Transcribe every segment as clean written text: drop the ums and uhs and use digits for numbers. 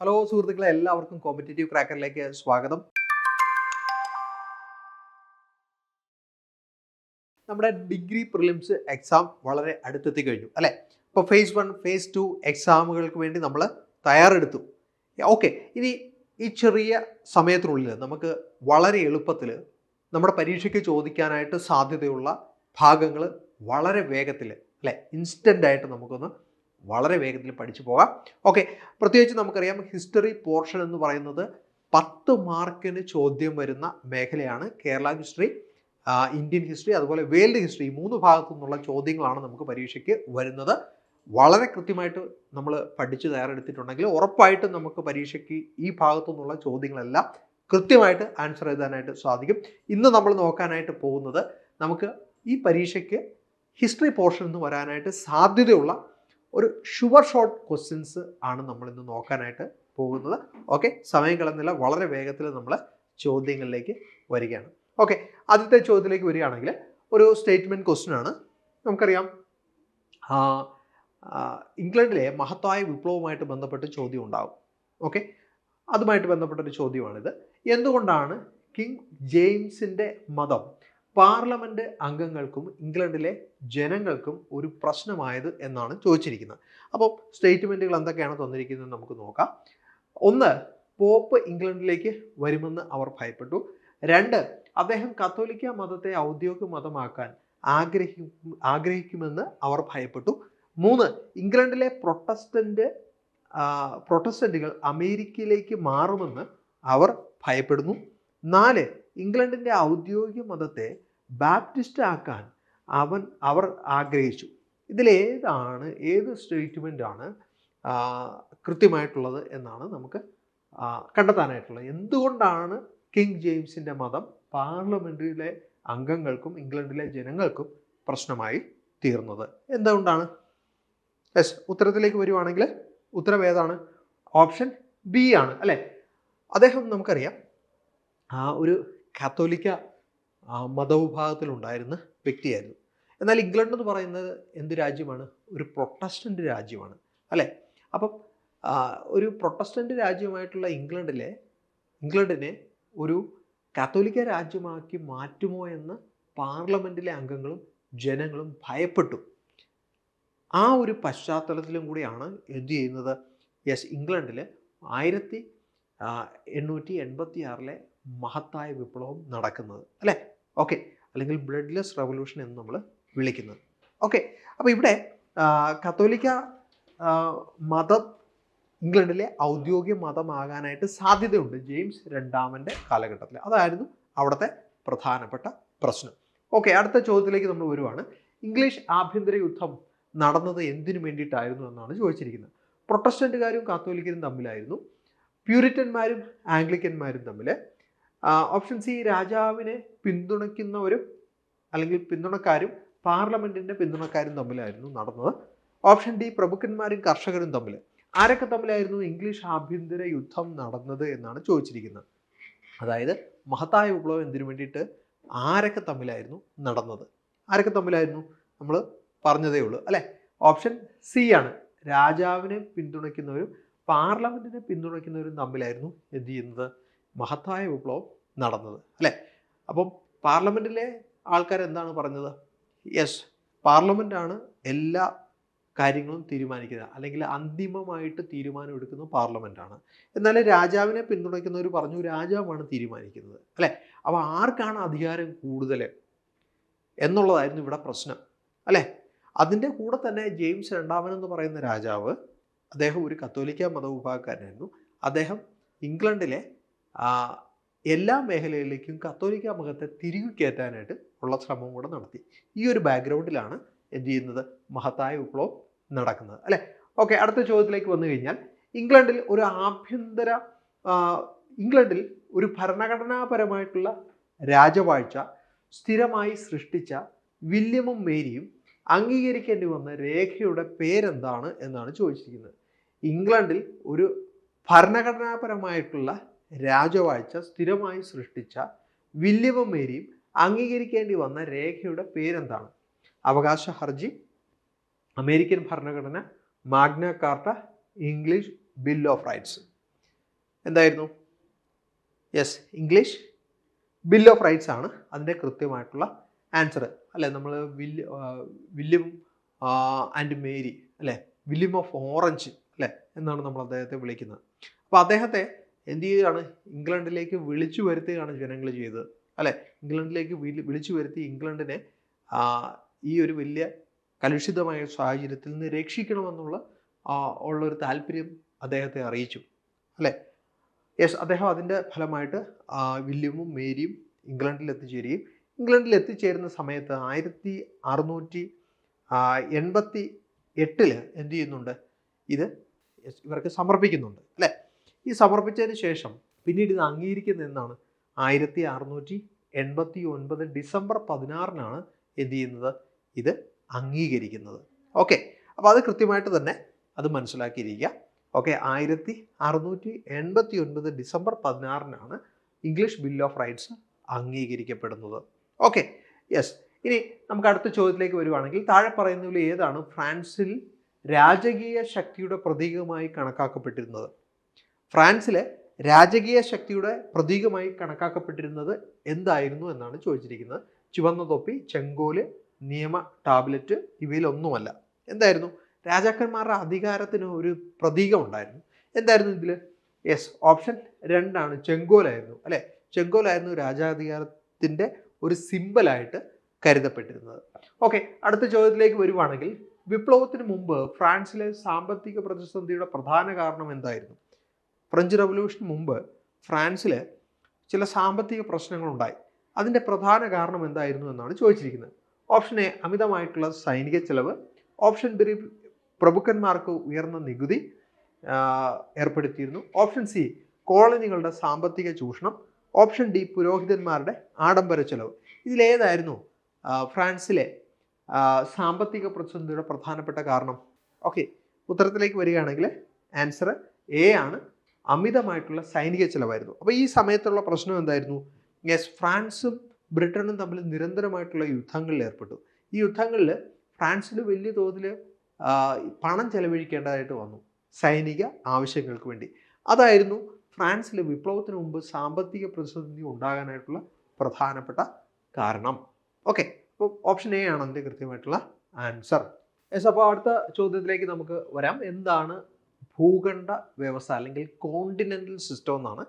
Hello സുഹൃത്തുക്കളെ, എല്ലാവർക്കും competitive ക്രാക്കറിലേക്ക് സ്വാഗതം. നമ്മുടെ ഡിഗ്രി പ്രിലിംസ് എക്സാം വളരെ അടുത്തെത്തി കഴിഞ്ഞു അല്ലേ? ഇപ്പോൾ ഫേസ് 1 ഫേസ് 2 എക്സാമുകൾക്ക് വേണ്ടി നമ്മൾ തയ്യാറെടുത്തു. ഓക്കെ, ഇനി ഈ ചെറിയ സമയത്തിനുള്ളിൽ നമുക്ക് വളരെ എളുപ്പത്തിൽ നമ്മുടെ പരീക്ഷയ്ക്ക് ചോദിക്കാനായിട്ട് സാധ്യതയുള്ള ഭാഗങ്ങൾ വളരെ വേഗത്തിൽ അല്ലേ, ഇൻസ്റ്റൻ്റ് ആയിട്ട് നമുക്കൊന്ന് വളരെ വേഗത്തിൽ പഠിച്ചു പോകാം. ഓക്കെ, പ്രത്യേകിച്ച് നമുക്കറിയാം ഹിസ്റ്ററി പോർഷൻ എന്ന് പറയുന്നത് 10 മാർക്കിന് ചോദ്യം വരുന്ന മേഖലയാണ്. കേരള ഹിസ്റ്ററി, ഇന്ത്യൻ ഹിസ്റ്ററി, അതുപോലെ വേൾഡ് ഹിസ്റ്ററി, 3 ഭാഗത്തു നിന്നുള്ള ചോദ്യങ്ങളാണ് നമുക്ക് പരീക്ഷയ്ക്ക് വരുന്നത്. വളരെ കൃത്യമായിട്ട് നമ്മൾ പഠിച്ച് തയ്യാറെടുത്തിട്ടുണ്ടെങ്കിൽ ഉറപ്പായിട്ടും നമുക്ക് പരീക്ഷയ്ക്ക് ഈ ഭാഗത്തു നിന്നുള്ള ചോദ്യങ്ങളെല്ലാം കൃത്യമായിട്ട് ആൻസർ എഴുതാനായിട്ട് സാധിക്കും. ഇന്ന് നമ്മൾ നോക്കാനായിട്ട് പോകുന്നത് നമുക്ക് ഈ പരീക്ഷയ്ക്ക് ഹിസ്റ്ററി പോർഷൻ എന്ന് വരാനായിട്ട് സാധ്യതയുള്ള ഒരു ഷുവർ ഷോട്ട് ക്വസ്റ്റ്യൻസ് ആണ് നമ്മൾ ഇന്ന് നോക്കാനായിട്ട് പോകുന്നത്. ഓക്കെ, സമയം കളയുന്നില്ല, വളരെ വേഗത്തിൽ നമ്മൾ ചോദ്യങ്ങളിലേക്ക് വരികയാണ്. ഓക്കെ, ആദ്യത്തെ ചോദ്യത്തിലേക്ക് വരികയാണെങ്കിൽ ഒരു സ്റ്റേറ്റ്മെൻറ്റ് ക്വസ്റ്റ്യൻ ആണ്. നമുക്കറിയാം ഇംഗ്ലണ്ടിലെ മഹത്തായ വിപ്ലവവുമായിട്ട് ബന്ധപ്പെട്ട് ചോദ്യം ഉണ്ടാകും. ഓക്കെ, അതുമായിട്ട് ബന്ധപ്പെട്ടൊരു ചോദ്യമാണിത്. എന്തുകൊണ്ടാണ് കിങ് ജെയിംസിൻ്റെ മതം പാർലമെൻറ്റ് അംഗങ്ങൾക്കും ഇംഗ്ലണ്ടിലെ ജനങ്ങൾക്കും ഒരു പ്രശ്നമായത് എന്നാണ് ചോദിച്ചിരിക്കുന്നത്. അപ്പോൾ സ്റ്റേറ്റ്മെൻറ്റുകൾ എന്തൊക്കെയാണ് തന്നിരിക്കുന്നത് നമുക്ക് നോക്കാം. 1, പോപ്പ് ഇംഗ്ലണ്ടിലേക്ക് വരുമെന്ന് അവർ ഭയപ്പെട്ടു. 2, അദ്ദേഹം കത്തോലിക്ക മതത്തെ ഔദ്യോഗിക മതമാക്കാൻ ആഗ്രഹിക്കുമെന്ന് അവർ ഭയപ്പെട്ടു. 3, ഇംഗ്ലണ്ടിലെ പ്രൊട്ടസ്റ്റന്റുകൾ അമേരിക്കയിലേക്ക് മാറുമെന്ന് അവർ ഭയപ്പെടുന്നു. 4, ഇംഗ്ലണ്ടിൻ്റെ ഔദ്യോഗിക മതത്തെ ബാപ്റ്റിസ്റ്റ് ആക്കാൻ അവർ ആഗ്രഹിച്ചു. ഇതിലേതാണ്, ഏത് സ്റ്റേറ്റ്മെൻ്റ് ആണ് കൃത്യമായിട്ടുള്ളത് എന്നാണ് നമുക്ക് കണ്ടെത്താനായിട്ടുള്ളത്. എന്തുകൊണ്ടാണ് കിങ് ജെയിംസിൻ്റെ മതം പാർലമെൻറ്റിലെ അംഗങ്ങൾക്കും ഇംഗ്ലണ്ടിലെ ജനങ്ങൾക്കും പ്രശ്നമായി തീർന്നത്? എന്തുകൊണ്ടാണ്? യെസ്, ഉത്തരത്തിലേക്ക് വരുവാണെങ്കിൽ ഉത്തരം ഏതാണ്? ഓപ്ഷൻ ബി ആണ് അല്ലേ? അദ്ദേഹം നമുക്കറിയാം ഒരു കാത്തോലിക്ക മതവിഭാഗത്തിലുണ്ടായിരുന്ന വ്യക്തിയായിരുന്നു. എന്നാൽ ഇംഗ്ലണ്ട് എന്ന് പറയുന്നത് എന്ത് രാജ്യമാണ്? ഒരു പ്രൊട്ടസ്റ്റൻ്റ് രാജ്യമാണ് അല്ലേ? അപ്പം ഒരു പ്രൊട്ടസ്റ്റൻ്റ് രാജ്യമായിട്ടുള്ള ഇംഗ്ലണ്ടിനെ ഒരു കാത്തോലിക്ക രാജ്യമാക്കി മാറ്റുമോ എന്ന് പാർലമെൻറ്റിലെ അംഗങ്ങളും ജനങ്ങളും ഭയപ്പെട്ടു. ആ ഒരു പശ്ചാത്തലത്തിലും കൂടിയാണ് എന്ത് ചെയ്യുന്നത്? യെസ്, ഇംഗ്ലണ്ടിൽ 1886 മഹത്തായ വിപ്ലവം നടക്കുന്നത് അല്ലേ? ഓക്കെ, അല്ലെങ്കിൽ ബ്ലഡ്ലെസ് റവല്യൂഷൻ എന്ന് നമ്മൾ വിളിക്കുന്നത്. ഓക്കെ, അപ്പോൾ ഇവിടെ കത്തോലിക്ക മതം ഇംഗ്ലണ്ടിലെ ഔദ്യോഗിക മതമാകാനായിട്ട് സാധ്യതയുണ്ട് ജെയിംസ് രണ്ടാമൻ്റെ കാലഘട്ടത്തിൽ. അതായിരുന്നു അവിടുത്തെ പ്രധാനപ്പെട്ട പ്രശ്നം. ഓക്കെ, അടുത്ത ചോദ്യത്തിലേക്ക് നമ്മൾ വരുവാണ്. ഇംഗ്ലീഷ് ആഭ്യന്തര യുദ്ധം നടന്നത് എന്തിനു വേണ്ടിയിട്ടായിരുന്നു എന്നാണ് ചോദിച്ചിരിക്കുന്നത്. പ്രൊട്ടസ്റ്റന്റുകാരും കാത്തോലിക്കരും തമ്മിലായിരുന്നു, പ്യൂരിറ്റന്മാരും ആംഗ്ലിക്കന്മാരും തമ്മിൽ. ഓപ്ഷൻ സി, രാജാവിനെ പിന്തുണയ്ക്കുന്നവരും അല്ലെങ്കിൽ പിന്തുണക്കാരും പാർലമെൻറ്റിൻ്റെ പിന്തുണക്കാരും തമ്മിലായിരുന്നു നടന്നത്. ഓപ്ഷൻ ഡി, പ്രഭുക്കന്മാരും കർഷകരും തമ്മിൽ. ആരൊക്കെ തമ്മിലായിരുന്നു ഇംഗ്ലീഷ് ആഭ്യന്തര യുദ്ധം നടന്നത് എന്നാണ് ചോദിച്ചിരിക്കുന്നത്. അതായത് മഹത്തായ വിപ്ലവം എന്തിനു വേണ്ടിയിട്ട് ആരൊക്കെ തമ്മിലായിരുന്നു നടന്നത്? ആരൊക്കെ തമ്മിലായിരുന്നു? നമ്മൾ പറഞ്ഞതേ ഉള്ളൂ അല്ലേ? ഓപ്ഷൻ സി ആണ്, രാജാവിനെ പിന്തുണയ്ക്കുന്നവരും പാർലമെൻറ്റിനെ പിന്തുണയ്ക്കുന്നവരും തമ്മിലായിരുന്നു എന്ത് ചെയ്യുന്നത്? മഹത്തായ വിപ്ലവം നടന്നത് അല്ലേ? അപ്പം പാർലമെൻറ്റിലെ ആൾക്കാർ എന്താണ് പറഞ്ഞത്? യെസ്, പാർലമെൻറ്റാണ് എല്ലാ കാര്യങ്ങളും തീരുമാനിക്കുന്നത്, അല്ലെങ്കിൽ അന്തിമമായിട്ട് തീരുമാനം എടുക്കുന്നത് പാർലമെൻറ്റാണ്. എന്നാൽ രാജാവിനെ പിന്തുണയ്ക്കുന്നവർ പറഞ്ഞു രാജാവാണ് തീരുമാനിക്കുന്നത് അല്ലേ? അപ്പോൾ ആർക്കാണ് അധികാരം കൂടുതൽ എന്നുള്ളതായിരുന്നു ഇവിടെ പ്രശ്നം അല്ലേ? അതിൻ്റെ കൂടെ തന്നെ ജെയിംസ് രണ്ടാമൻ എന്ന് പറയുന്ന രാജാവ്, അദ്ദേഹം ഒരു കത്തോലിക്ക മതവിഭാഗക്കാരനായിരുന്നു. അദ്ദേഹം ഇംഗ്ലണ്ടിലെ എല്ലാ മേഖലകളിലേക്കും കത്തോലിക്ക മതത്തെ തിരികെ കയറ്റാനായിട്ട് ഉള്ള ശ്രമം കൂടെ നടത്തി. ഈ ഒരു ബാക്ക്ഗ്രൗണ്ടിലാണ് എന്ത് ചെയ്യുന്നത്? മഹത്തായ വിപ്ലവം നടക്കുന്നത് അല്ലേ? ഓക്കെ, അടുത്ത ചോദ്യത്തിലേക്ക് വന്നു കഴിഞ്ഞാൽ ഇംഗ്ലണ്ടിൽ ഒരു ഭരണഘടനാപരമായിട്ടുള്ള രാജവാഴ്ച സ്ഥിരമായി സൃഷ്ടിച്ച വില്യമും മേരിയും അംഗീകരിക്കേണ്ടി വന്ന രേഖയുടെ പേരെന്താണ് എന്നാണ് ചോദിച്ചിരിക്കുന്നത്. ഇംഗ്ലണ്ടിൽ ഒരു ഭരണഘടനാപരമായിട്ടുള്ള രാജവാഴ്ച സ്ഥിരമായി സൃഷ്ടിച്ച വില്യമും മേരിയും അംഗീകരിക്കേണ്ടി വന്ന രേഖയുടെ പേരെന്താണ്? അവകാശ ഹർജി, അമേരിക്കൻ ഭരണഘടന, Magna Carta, English bill of rights. എന്തായിരുന്നു? Yes, English bill of rights ആണ് അതിൻ്റെ കൃത്യമായിട്ടുള്ള ആൻസർ അല്ലേ. നമ്മൾ വില്യം ആൻഡ് മേരി അല്ലേ, വില്യം ഓഫ് ഓറഞ്ച് അല്ലേ എന്നാണ് നമ്മൾ അദ്ദേഹത്തെ വിളിക്കുന്നത്. അപ്പോൾ അദ്ദേഹത്തെ എന്ത് ചെയ്യുകയാണ്? ഇംഗ്ലണ്ടിലേക്ക് വിളിച്ചു വരുത്തുകയാണ് ജനങ്ങൾ ചെയ്തത് അല്ലേ. ഇംഗ്ലണ്ടിലേക്ക് വിളിച്ചു വരുത്തി ഇംഗ്ലണ്ടിനെ ഈ ഒരു വലിയ കലുഷിതമായ സാഹചര്യത്തിൽ നിന്ന് രക്ഷിക്കണമെന്നുള്ള ഉള്ളൊരു താല്പര്യം അദ്ദേഹത്തെ അറിയിച്ചു അല്ലേ. യെസ്, അദ്ദേഹം അതിൻ്റെ ഫലമായിട്ട് വില്യമും മേരിയും ഇംഗ്ലണ്ടിൽ എത്തിച്ചേരുകയും ഇംഗ്ലണ്ടിൽ എത്തിച്ചേരുന്ന സമയത്ത് 1688 എന്ത് ചെയ്യുന്നുണ്ട്? ഇത് ഇവർക്ക് സമർപ്പിക്കുന്നുണ്ട് അല്ലേ. ഈ സമർപ്പിച്ചതിന് ശേഷം പിന്നീട് ഇത് അംഗീകരിക്കുന്നത് എന്നാണ് 1689 ഡിസംബർ 16 എന്ത് ചെയ്യുന്നത്? ഇത് അംഗീകരിക്കുന്നത്. ഓക്കെ, അപ്പോൾ അത് കൃത്യമായിട്ട് തന്നെ അത് മനസ്സിലാക്കിയിരിക്കുക. Okay, 1689 December 16 English bill of rights അംഗീകരിക്കപ്പെടുന്നത്. Okay, yes. ഇനി നമുക്ക് അടുത്ത ചോദ്യത്തിലേക്ക് വരുവാണെങ്കിൽ താഴെ പറയുന്നതിൽ ഏതാണ് ഫ്രാൻസിൽ രാജകീയ ശക്തിയുടെ പ്രതീകമായി കണക്കാക്കപ്പെട്ടിരുന്നത്? ഫ്രാൻസിലെ രാജകീയ ശക്തിയുടെ പ്രതീകമായി കണക്കാക്കപ്പെട്ടിരുന്നത് എന്തായിരുന്നു എന്നാണ് ചോദിച്ചിരിക്കുന്നത്. ചുവന്ന തൊപ്പി, ചെങ്കോല്, നിയമ ടാബ്ലറ്റ് ഇവയിലൊന്നുമല്ല. എന്തായിരുന്നു? രാജാക്കന്മാരുടെ അധികാരത്തിന് ഒരു പ്രതീകം ഉണ്ടായിരുന്നു. എന്തായിരുന്നു ഇതിൽ? യെസ്, ഓപ്ഷൻ 2 ചെങ്കോലായിരുന്നു അല്ലേ. ചെങ്കോലായിരുന്നു രാജാധികാരത്തിൻ്റെ ഒരു സിമ്പലായിട്ട് കരുതപ്പെട്ടിരുന്നത്. ഓക്കെ, അടുത്ത ചോദ്യത്തിലേക്ക് വരുവാണെങ്കിൽ വിപ്ലവത്തിന് മുമ്പ് ഫ്രാൻസിലെ സാമ്പത്തിക പ്രതിസന്ധിയുടെ പ്രധാന കാരണം എന്തായിരുന്നു? ഫ്രഞ്ച് റവല്യൂഷന് മുമ്പ് ഫ്രാൻസിൽ ചില സാമ്പത്തിക പ്രശ്നങ്ങളുണ്ടായി. അതിൻ്റെ പ്രധാന കാരണം എന്തായിരുന്നു എന്നാണ് ചോദിച്ചിരിക്കുന്നത്. ഓപ്ഷൻ എ അമിതമായിട്ടുള്ള സൈനിക ചെലവ്, ഓപ്ഷൻ ബി പ്രഭുക്കന്മാർക്ക് ഉയർന്ന നികുതി ഏർപ്പെടുത്തിയിരുന്നു, ഓപ്ഷൻ സി കോളനികളുടെ സാമ്പത്തിക ചൂഷണം, ഓപ്ഷൻ ഡി പുരോഹിതന്മാരുടെ ആഡംബര ചെലവ്. ഇതിലേതായിരുന്നു ഫ്രാൻസിലെ സാമ്പത്തിക പ്രതിസന്ധിയുടെ പ്രധാനപ്പെട്ട കാരണം? ഓക്കെ, ഉത്തരത്തിലേക്ക് വരികയാണെങ്കിൽ ആൻസർ എ ആണ്, അമിതമായിട്ടുള്ള സൈനിക ചെലവായിരുന്നു. അപ്പോൾ ഈ സമയത്തുള്ള പ്രശ്നം എന്തായിരുന്നു? യെസ്, ഫ്രാൻസും ബ്രിട്ടനും തമ്മിൽ നിരന്തരമായിട്ടുള്ള യുദ്ധങ്ങളിൽ ഏർപ്പെട്ടു. ഈ യുദ്ധങ്ങളിൽ ഫ്രാൻസിൽ വലിയ തോതിൽ പണം ചെലവഴിക്കേണ്ടതായിട്ട് വന്നു സൈനിക ആവശ്യങ്ങൾക്ക് വേണ്ടി. അതായിരുന്നു ഫ്രാൻസിൽ വിപ്ലവത്തിന് മുമ്പ് സാമ്പത്തിക പ്രതിസന്ധി ഉണ്ടാകാനായിട്ടുള്ള പ്രധാനപ്പെട്ട കാരണം. ഓക്കെ, അപ്പോൾ ഓപ്ഷൻ എ ആണ് അതിൻ്റെ കൃത്യമായിട്ടുള്ള ആൻസർ. യെസ്, അപ്പോൾ അടുത്ത ചോദ്യത്തിലേക്ക് നമുക്ക് വരാം. എന്താണ് ഭൂഖണ്ഡ വ്യവസ്ഥ അല്ലെങ്കിൽ കോണ്ടിനെൻ്റൽ സിസ്റ്റം എന്നാണ്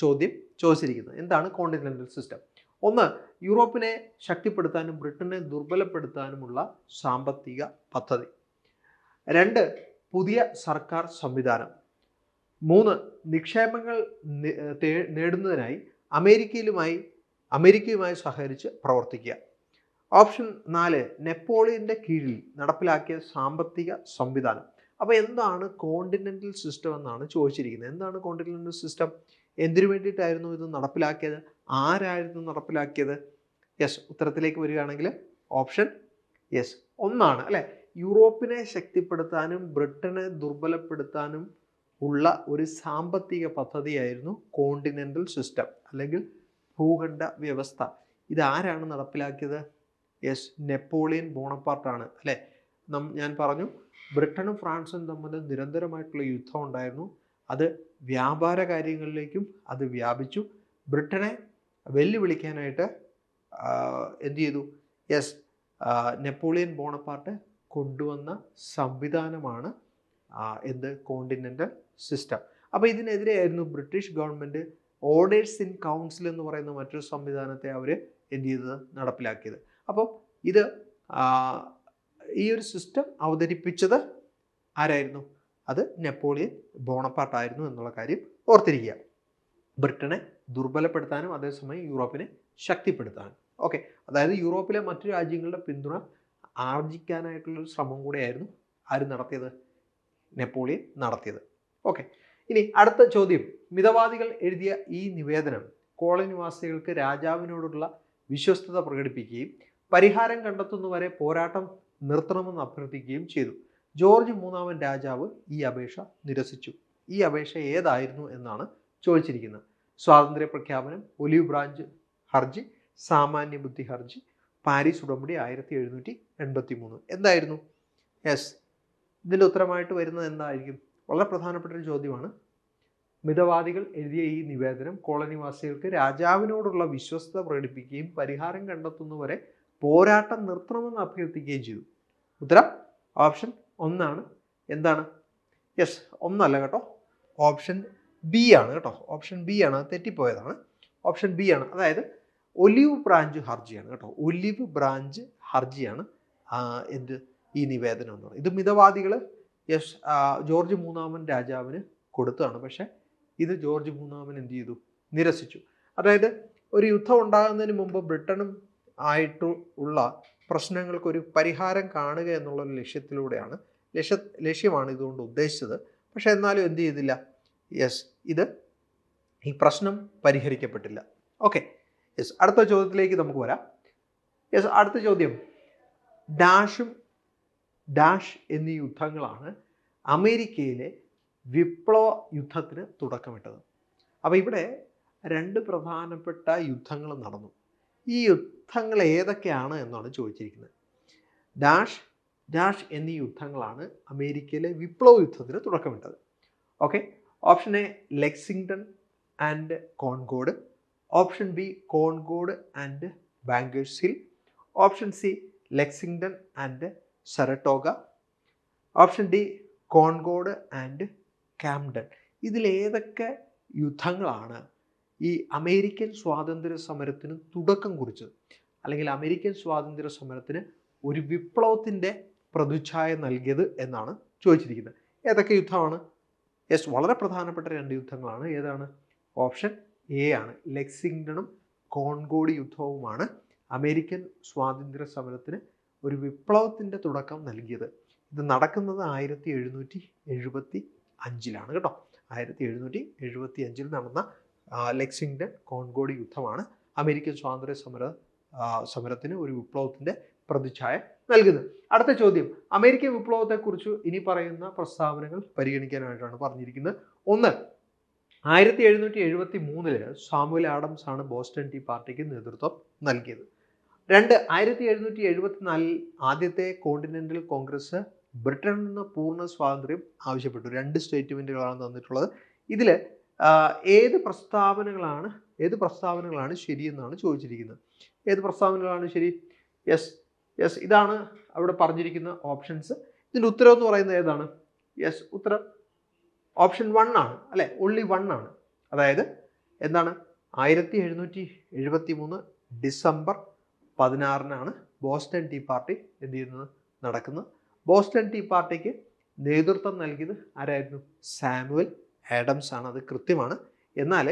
ചോദ്യം ചോദിച്ചിരിക്കുന്നത്. എന്താണ് കോണ്ടിനെൻ്റൽ സിസ്റ്റം? ഒന്ന്, യൂറോപ്പിനെ ശക്തിപ്പെടുത്താനും ബ്രിട്ടനെ ദുർബലപ്പെടുത്താനുമുള്ള സാമ്പത്തിക പദ്ധതി. 2, പുതിയ സർക്കാർ സംവിധാനം. 3, നിക്ഷേപങ്ങൾ നേടുന്നതിനായി അമേരിക്കയുമായി സഹകരിച്ച് പ്രവർത്തിക്കുക. ഓപ്ഷൻ 4, നെപ്പോളിയൻ്റെ കീഴിൽ നടപ്പിലാക്കിയ സാമ്പത്തിക സംവിധാനം. അപ്പോൾ എന്താണ് കോണ്ടിനെൻ്റൽ സിസ്റ്റം എന്നാണ് ചോദിച്ചിരിക്കുന്നത്. എന്താണ് കോണ്ടിനെൻ്റൽ സിസ്റ്റം? എന്തിനു വേണ്ടിയിട്ടായിരുന്നു ഇത് നടപ്പിലാക്കിയത്? ആരായിരുന്നു നടപ്പിലാക്കിയത്? യെസ്, ഉത്തരത്തിലേക്ക് വരികയാണെങ്കിൽ ഓപ്ഷൻ യെസ് 1 അല്ലേ. യൂറോപ്പിനെ ശക്തിപ്പെടുത്താനും ബ്രിട്ടനെ ദുർബലപ്പെടുത്താനും ഉള്ള ഒരു സാമ്പത്തിക പദ്ധതിയായിരുന്നു കോണ്ടിനെൻ്റൽ സിസ്റ്റം അല്ലെങ്കിൽ ഭൂഖണ്ഡ വ്യവസ്ഥ. ഇതാരാണ് നടപ്പിലാക്കിയത്? യെസ്, നെപ്പോളിയൻ ബോണപ്പാർട്ടാണ് അല്ലേ. ഞാൻ പറഞ്ഞു ബ്രിട്ടനും ഫ്രാൻസും തമ്മിൽ നിരന്തരമായിട്ടുള്ള യുദ്ധം ഉണ്ടായിരുന്നു. അത് വ്യാപാര കാര്യങ്ങളിലേക്കും അത് വ്യാപിച്ചു. ബ്രിട്ടനെ വെല്ലുവിളിക്കാനായിട്ട് എന്ത് ചെയ്തു? യെസ്, നെപ്പോളിയൻ ബോണപ്പാർട്ട് കൊണ്ടുവന്ന സംവിധാനമാണ് എന്ത്? Continental system. അപ്പോൾ ഇതിനെതിരെയായിരുന്നു British government orders in council എന്ന് പറയുന്ന മറ്റൊരു സംവിധാനത്തെ അവർ എന്ത് ചെയ്തത്? നടപ്പിലാക്കിയത്. അപ്പോൾ ഇത് ഈ ഒരു സിസ്റ്റം അവതരിപ്പിച്ചത് ആരായിരുന്നു? അത് നെപ്പോളിയൻ ബോണപ്പാർട്ടായിരുന്നു എന്നുള്ള കാര്യം ഓർത്തിരിക്കുക. ബ്രിട്ടനെ ദുർബലപ്പെടുത്താനും അതേസമയം യൂറോപ്പിനെ ശക്തിപ്പെടുത്താനും. ഓക്കെ, അതായത് യൂറോപ്പിലെ മറ്റു രാജ്യങ്ങളുടെ പിന്തുണ ആർജിക്കാനായിട്ടുള്ളൊരു ശ്രമം കൂടെയായിരുന്നു ആര് നടത്തിയത്? നെപ്പോളിയൻ നടത്തിയത്. ഓക്കെ, ഇനി അടുത്ത ചോദ്യം. മിതവാദികൾ എഴുതിയ ഈ നിവേദനം കോളനിവാസികൾക്ക് രാജാവിനോടുള്ള വിശ്വസ്തത പ്രകടിപ്പിക്കുകയും പരിഹാരം കണ്ടെത്തുന്നവരെ പോരാട്ടം നിർത്തണമെന്ന് അഭ്യർത്ഥിക്കുകയും ചെയ്തു. ജോർജ് 3 രാജാവ് ഈ അപേക്ഷ നിരസിച്ചു. ഈ അപേക്ഷ ഏതായിരുന്നു എന്നാണ് ചോദിച്ചിരിക്കുന്നത്. സ്വാതന്ത്ര്യ പ്രഖ്യാപനം, ഒലിവ് ബ്രാഞ്ച് ഹർജി, സാമാന്യ ബുദ്ധി ഹർജി, പാരീസ് ഉടമ്പടി 1783. എന്തായിരുന്നു? യെസ്, ഇതിൻ്റെ ഉത്തരമായിട്ട് വരുന്നത് എന്തായിരിക്കും? വളരെ പ്രധാനപ്പെട്ട ഒരു ചോദ്യമാണ്. മിതവാദികൾ എഴുതിയ ഈ നിവേദനം കോളനിവാസികൾക്ക് രാജാവിനോടുള്ള വിശ്വസ്തത പ്രകടിപ്പിക്കുകയും പരിഹാരം കണ്ടെത്തുന്നവരെ പോരാട്ടം നിർത്തണമെന്ന് അഭ്യർത്ഥിക്കുകയും ചെയ്തു. ഉത്തരം ഓപ്ഷൻ 1 എന്താണ്? യെസ്, 1 കേട്ടോ, ഓപ്ഷൻ ബി ആണ് കേട്ടോ, ഓപ്ഷൻ ബി ആണ്, തെറ്റിപ്പോയതാണ്, ഓപ്ഷൻ ബി ആണ്. അതായത് ഒലിവ് ബ്രാഞ്ച് ഹർജിയാണ് കേട്ടോ, ഒലിവ് ബ്രാഞ്ച് ഹർജിയാണ് എന്ത് ഈ നിവേദനം എന്ന് പറയുന്നത്. ഇത് മിതവാദികൾ ജോർജ് 3 രാജാവിന് കൊടുത്തതാണ്. പക്ഷേ ഇത് ജോർജ് 3 എന്ത് ചെയ്തു? നിരസിച്ചു. അതായത് ഒരു യുദ്ധം ഉണ്ടാകുന്നതിന് മുമ്പ് ബ്രിട്ടനും ആയിട്ടുള്ള പ്രശ്നങ്ങൾക്കൊരു പരിഹാരം കാണുക എന്നുള്ള ഒരു ലക്ഷ്യമാണ് ഇതുകൊണ്ട് ഉദ്ദേശിച്ചത്. പക്ഷെ എന്നാലും എന്ത് ചെയ്തില്ല? ഈ പ്രശ്നം പരിഹരിക്കപ്പെട്ടില്ല. ഓക്കെ, അടുത്ത ചോദ്യത്തിലേക്ക് നമുക്ക് വരാം. അടുത്ത ചോദ്യം, ഡാഷ് എന്നീ യുദ്ധങ്ങളാണ് അമേരിക്കയിലെ വിപ്ലവ യുദ്ധത്തിന് തുടക്കമിട്ടത്. അപ്പോൾ ഇവിടെ 2 പ്രധാനപ്പെട്ട യുദ്ധങ്ങൾ നടന്നു. ഈ യുദ്ധങ്ങൾ ഏതൊക്കെയാണ് എന്നാണ് ചോദിച്ചിരിക്കുന്നത്. ഡാഷ് എന്നീ യുദ്ധങ്ങളാണ് അമേരിക്കയിലെ വിപ്ലവ യുദ്ധത്തിന് തുടക്കമിട്ടത്. Okay, option A Lexington and Concord, option B Concord and Bunker's Hill, option C Lexington and Saratoga, option D Concord and Camden. ഇതിലേതൊക്കെ യുദ്ധങ്ങളാണ് ഈ അമേരിക്കൻ സ്വാതന്ത്ര്യ സമരത്തിന് തുടക്കം കുറിച്ചത്, അല്ലെങ്കിൽ അമേരിക്കൻ സ്വാതന്ത്ര്യ സമരത്തിന് ഒരു വിപ്ലവത്തിൻ്റെ പ്രതിച്ഛായ നൽകിയത് എന്നാണ് ചോദിച്ചിരിക്കുന്നത്. ഏതൊക്കെ യുദ്ധമാണ്? വളരെ പ്രധാനപ്പെട്ട 2 യുദ്ധങ്ങളാണ്. ഏതാണ്? ഓപ്ഷൻ എ ആണ്, ലെക്സിംഗ്ടണും കോൺകോർഡ് യുദ്ധവുമാണ് അമേരിക്കൻ സ്വാതന്ത്ര്യ സമരത്തിന് ഒരു വിപ്ലവത്തിൻ്റെ തുടക്കം നൽകിയത്. ഇത് നടക്കുന്നത് 1775 കേട്ടോ. 1775 നടന്ന ലെക്സിംഗ്ടൺ കോൺകോർഡ് യുദ്ധമാണ് അമേരിക്കൻ സ്വാതന്ത്ര്യ സമരത്തിന് ഒരു വിപ്ലവത്തിൻ്റെ പ്രതിച്ഛായ നൽകുന്നത്. അടുത്ത ചോദ്യം, അമേരിക്കൻ വിപ്ലവത്തെക്കുറിച്ച് ഇനി പറയുന്ന പ്രസ്താവനകൾ പരിഗണിക്കാനായിട്ടാണ് പറഞ്ഞിരിക്കുന്നത്. 1, 1773 സാമുവൽ ആഡംസ് ആണ് ബോസ്റ്റൺ ടീ പാർട്ടിക്ക് നേതൃത്വം നൽകിയത്. 2, 1774 ആദ്യത്തെ കോണ്ടിനെന്റൽ കോൺഗ്രസ് ബ്രിട്ടനിൽ നിന്ന് പൂർണ്ണ സ്വാതന്ത്ര്യം ആവശ്യപ്പെട്ടു. 2 സ്റ്റേറ്റ്മെൻറ്റുകളാണ് തന്നിട്ടുള്ളത്. ഇതിൽ ഏത് പ്രസ്താവനകളാണ് ശരിയെന്നാണ് ചോദിച്ചിരിക്കുന്നത്. ഏത് പ്രസ്താവനകളാണ് ശരി? ഇതാണ് അവിടെ പറഞ്ഞിരിക്കുന്ന ഓപ്ഷൻസ്. ഇതിൻ്റെ ഉത്തരം എന്ന് പറയുന്നത് ഏതാണ്? ഉത്തരം ഓപ്ഷൻ 1 ആണ് അല്ലേ, ഓൺലി 1 ആണ്. അതായത് എന്താണ്? 1773 ഡിസംബർ 16 ബോസ്റ്റൺ ടീ പാർട്ടി എന്ത് ചെയ്യുന്നത്? നടക്കുന്നത്. ബോസ്റ്റൺ ടീ പാർട്ടിക്ക് നേതൃത്വം നൽകിയത് ആരായിരുന്നു? സാമുവൽ ആഡംസ് ആണ്. അത് കൃത്യമാണ്. എന്നാൽ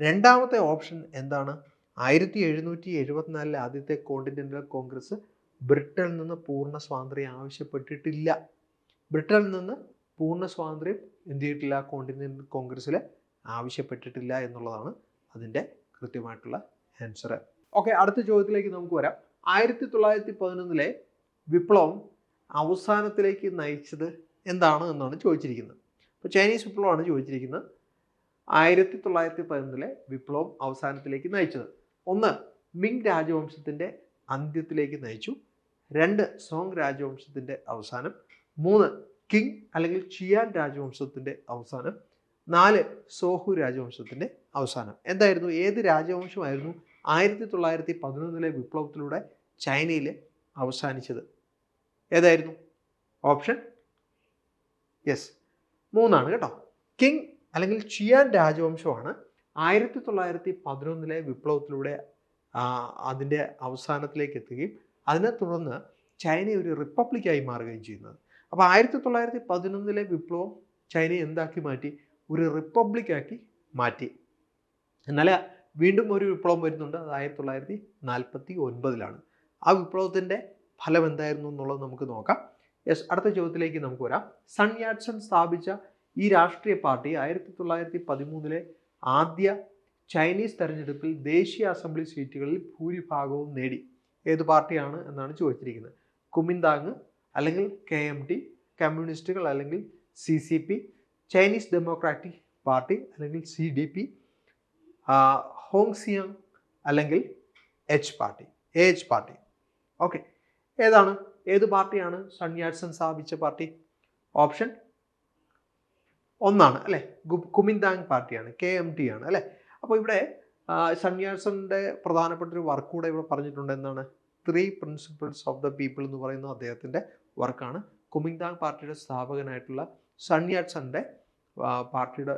രണ്ടാമത്തെ ഓപ്ഷൻ എന്താണ്? 1774 ആദ്യത്തെ കോണ്ടിനെന്റൽ കോൺഗ്രസ് ബ്രിട്ടനിൽ നിന്ന് പൂർണ്ണ സ്വാതന്ത്ര്യം ആവശ്യപ്പെട്ടിട്ടില്ല. ബ്രിട്ടനിൽ നിന്ന് പൂർണ്ണ സ്വാതന്ത്ര്യം എന്ത് ചെയ്തിട്ടില്ല? കോണ്ടിനെന്റൽ കോൺഗ്രസ്സിൽ ആവശ്യപ്പെട്ടിട്ടില്ല എന്നുള്ളതാണ് അതിൻ്റെ കൃത്യമായിട്ടുള്ള ആൻസർ. ഓക്കെ, അടുത്ത ചോദ്യത്തിലേക്ക് നമുക്ക് വരാം. 1911 വിപ്ലവം അവസാനത്തിലേക്ക് നയിച്ചത് എന്താണ് എന്നാണ് ചോദിച്ചിരിക്കുന്നത്. അപ്പോൾ ചൈനീസ് വിപ്ലവമാണ് ചോദിച്ചിരിക്കുന്നത്. 1911 വിപ്ലവം അവസാനത്തിലേക്ക് നയിച്ചത്. 1, മിങ് രാജവംശത്തിൻ്റെ അന്ത്യത്തിലേക്ക് നയിച്ചു. 2, സോങ് രാജവംശത്തിൻ്റെ അവസാനം. 3, കിങ് അല്ലെങ്കിൽ ചിയാൻ രാജവംശത്തിൻ്റെ അവസാനം. 4, സോഹു രാജവംശത്തിൻ്റെ അവസാനം. എന്തായിരുന്നു? ഏത് രാജവംശമായിരുന്നു 1911 വിപ്ലവത്തിലൂടെ ചൈനയിൽ അവസാനിച്ചത്? ഏതായിരുന്നു? ഓപ്ഷൻ 3 കേട്ടോ. കിങ് അല്ലെങ്കിൽ ചിയാൻ രാജവംശമാണ് 1911 വിപ്ലവത്തിലൂടെ അതിൻ്റെ അവസാനത്തിലേക്ക് എത്തുകയും അതിനെ തുടർന്ന് ചൈന ഒരു റിപ്പബ്ലിക്കായി മാറുകയും ചെയ്യുന്നത്. അപ്പോൾ 1911 വിപ്ലവം ചൈനയെ എന്താക്കി മാറ്റി? ഒരു റിപ്പബ്ലിക്കാക്കി മാറ്റി. എന്നാൽ വീണ്ടും ഒരു വിപ്ലവം വരുന്നുണ്ട്. അത് 1949 ആ വിപ്ലവത്തിൻ്റെ ഫലം എന്തായിരുന്നു എന്നുള്ളത് നമുക്ക് നോക്കാം. അടുത്ത ചോദ്യത്തിലേക്ക് നമുക്ക് വരാം. സൺ യാറ്റ്സൺ സ്ഥാപിച്ച ഈ രാഷ്ട്രീയ പാർട്ടി 1913 ആദ്യ ചൈനീസ് തെരഞ്ഞെടുപ്പിൽ ദേശീയ അസംബ്ലി സീറ്റുകളിൽ ഭൂരിഭാഗവും നേടി. ഏത് പാർട്ടിയാണ് എന്നാണ് ചോദിച്ചിരിക്കുന്നത്. കുമിന്താങ് അല്ലെങ്കിൽ KMT, കമ്മ്യൂണിസ്റ്റുകൾ അല്ലെങ്കിൽ CCP, ചൈനീസ് ഡെമോക്രാറ്റിക് പാർട്ടി അല്ലെങ്കിൽ CDP, ഹോങ്സിയാങ് അല്ലെങ്കിൽ AH പാർട്ടി. ഓക്കെ, ഏത് പാർട്ടിയാണ് സൺ യാറ്റ്സൺ സ്ഥാപിച്ച പാർട്ടി? ഓപ്ഷൻ ഒന്നാണ് അല്ലേ. കുമിന്താങ് പാർട്ടിയാണ്, KMT ആണ് അല്ലേ. അപ്പോൾ ഇവിടെ സൺയാസന്റെ പ്രധാനപ്പെട്ട ഒരു വർക്ക് കൂടെ ഇവിടെ പറഞ്ഞിട്ടുണ്ട്. എന്താണ്? 3 പ്രിൻസിപ്പിൾസ് ഓഫ് ദ പീപ്പിൾ എന്ന് പറയുന്ന അദ്ദേഹത്തിൻ്റെ വർക്കാണ്. കുമിന്താങ് പാർട്ടിയുടെ സ്ഥാപകനായിട്ടുള്ള സൺയാസന്റെ പാർട്ടിയുടെ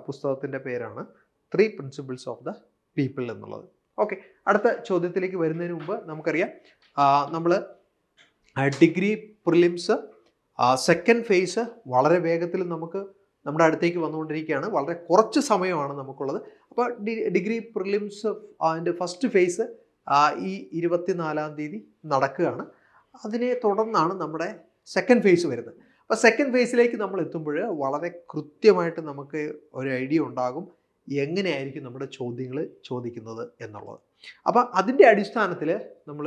പുസ്തകത്തിൻ്റെ പേരാണ് 3 പ്രിൻസിപ്പിൾസ് ഓഫ് ദ പീപ്പിൾ എന്നുള്ളത്. ഓക്കെ, അടുത്ത ചോദ്യത്തിലേക്ക് വരുന്നതിന് മുമ്പ് നമുക്കറിയാം നമ്മൾ ഡിഗ്രി പ്രിലിംസ് സെക്കൻഡ് ഫേസ് വളരെ വേഗത്തിൽ നമുക്ക് നമ്മുടെ അടുത്തേക്ക് വന്നുകൊണ്ടിരിക്കുകയാണ്. വളരെ കുറച്ച് സമയമാണ് നമുക്കുള്ളത്. അപ്പോൾ ഡിഗ്രി പ്രിലിംസ് അതിൻ്റെ ഫസ്റ്റ് ഫേസ് ഈ 24-ാം തീയതി നടക്കുകയാണ്. അതിനെ തുടർന്നാണ് നമ്മുടെ സെക്കൻഡ് ഫേസ് വരുന്നത്. അപ്പോൾ സെക്കൻഡ് ഫേസിലേക്ക് നമ്മൾ എത്തുമ്പോൾ വളരെ കൃത്യമായിട്ട് നമുക്ക് ഒരു ഐഡിയ ഉണ്ടാകും എങ്ങനെയായിരിക്കും നമ്മുടെ ചോദ്യങ്ങൾ ചോദിക്കുന്നത് എന്നുള്ളത്. അപ്പം അതിൻ്റെ അടിസ്ഥാനത്തിൽ നമ്മൾ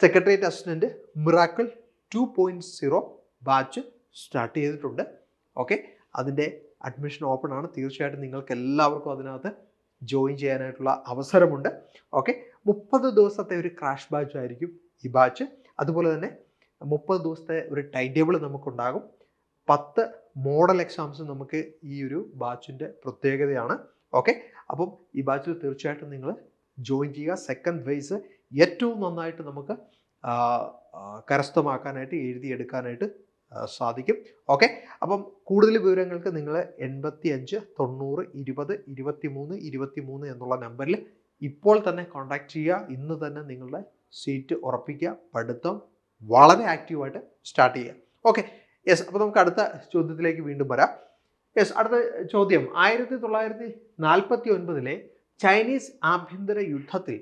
secretariat assistant miracle 2.0 batch start ചെയ്തിട്ടുണ്ട്. ഓക്കെ, അതിൻ്റെ അഡ്മിഷൻ ഓപ്പൺ ആണ്. തീർച്ചയായിട്ടും നിങ്ങൾക്ക് എല്ലാവർക്കും അതിനകത്ത് ജോയിൻ ചെയ്യാനായിട്ടുള്ള അവസരമുണ്ട്. ഓക്കെ, 30 ദിവസത്തെ ഒരു ക്രാഷ് ബാച്ച് ആയിരിക്കും ഈ ബാച്ച്. അതുപോലെ തന്നെ 30 ദിവസത്തെ ഒരു ടൈം ടേബിൾ നമുക്കുണ്ടാകും. 10 മോഡൽ എക്സാംസ് നമുക്ക് ഈ ഒരു ബാച്ചിൻ്റെ പ്രത്യേകതയാണ്. ഓക്കെ, അപ്പം ഈ ബാച്ചിൽ തീർച്ചയായിട്ടും നിങ്ങൾ ജോയിൻ ചെയ്യുക. സെക്കൻഡ് ഫേസ് ഏറ്റവും നന്നായിട്ട് നമുക്ക് കരസ്ഥമാക്കാനായിട്ട് എഴുതിയെടുക്കാനായിട്ട് സാധിക്കും. ഓക്കെ, അപ്പം കൂടുതൽ വിവരങ്ങൾക്ക് നിങ്ങൾ 85 90 20 23 23 എന്നുള്ള നമ്പറിൽ ഇപ്പോൾ തന്നെ കോൺടാക്ട് ചെയ്യുക. ഇന്ന് തന്നെ നിങ്ങളുടെ സീറ്റ് ഉറപ്പിക്കുക. പഠിത്തം വളരെ ആക്റ്റീവായിട്ട് സ്റ്റാർട്ട് ചെയ്യുക. Okay, yes. അപ്പോൾ നമുക്ക് അടുത്ത ചോദ്യത്തിലേക്ക് വീണ്ടും വരാം. യെസ്, അടുത്ത ചോദ്യം 1949 ചൈനീസ് ആഭ്യന്തര യുദ്ധത്തിൽ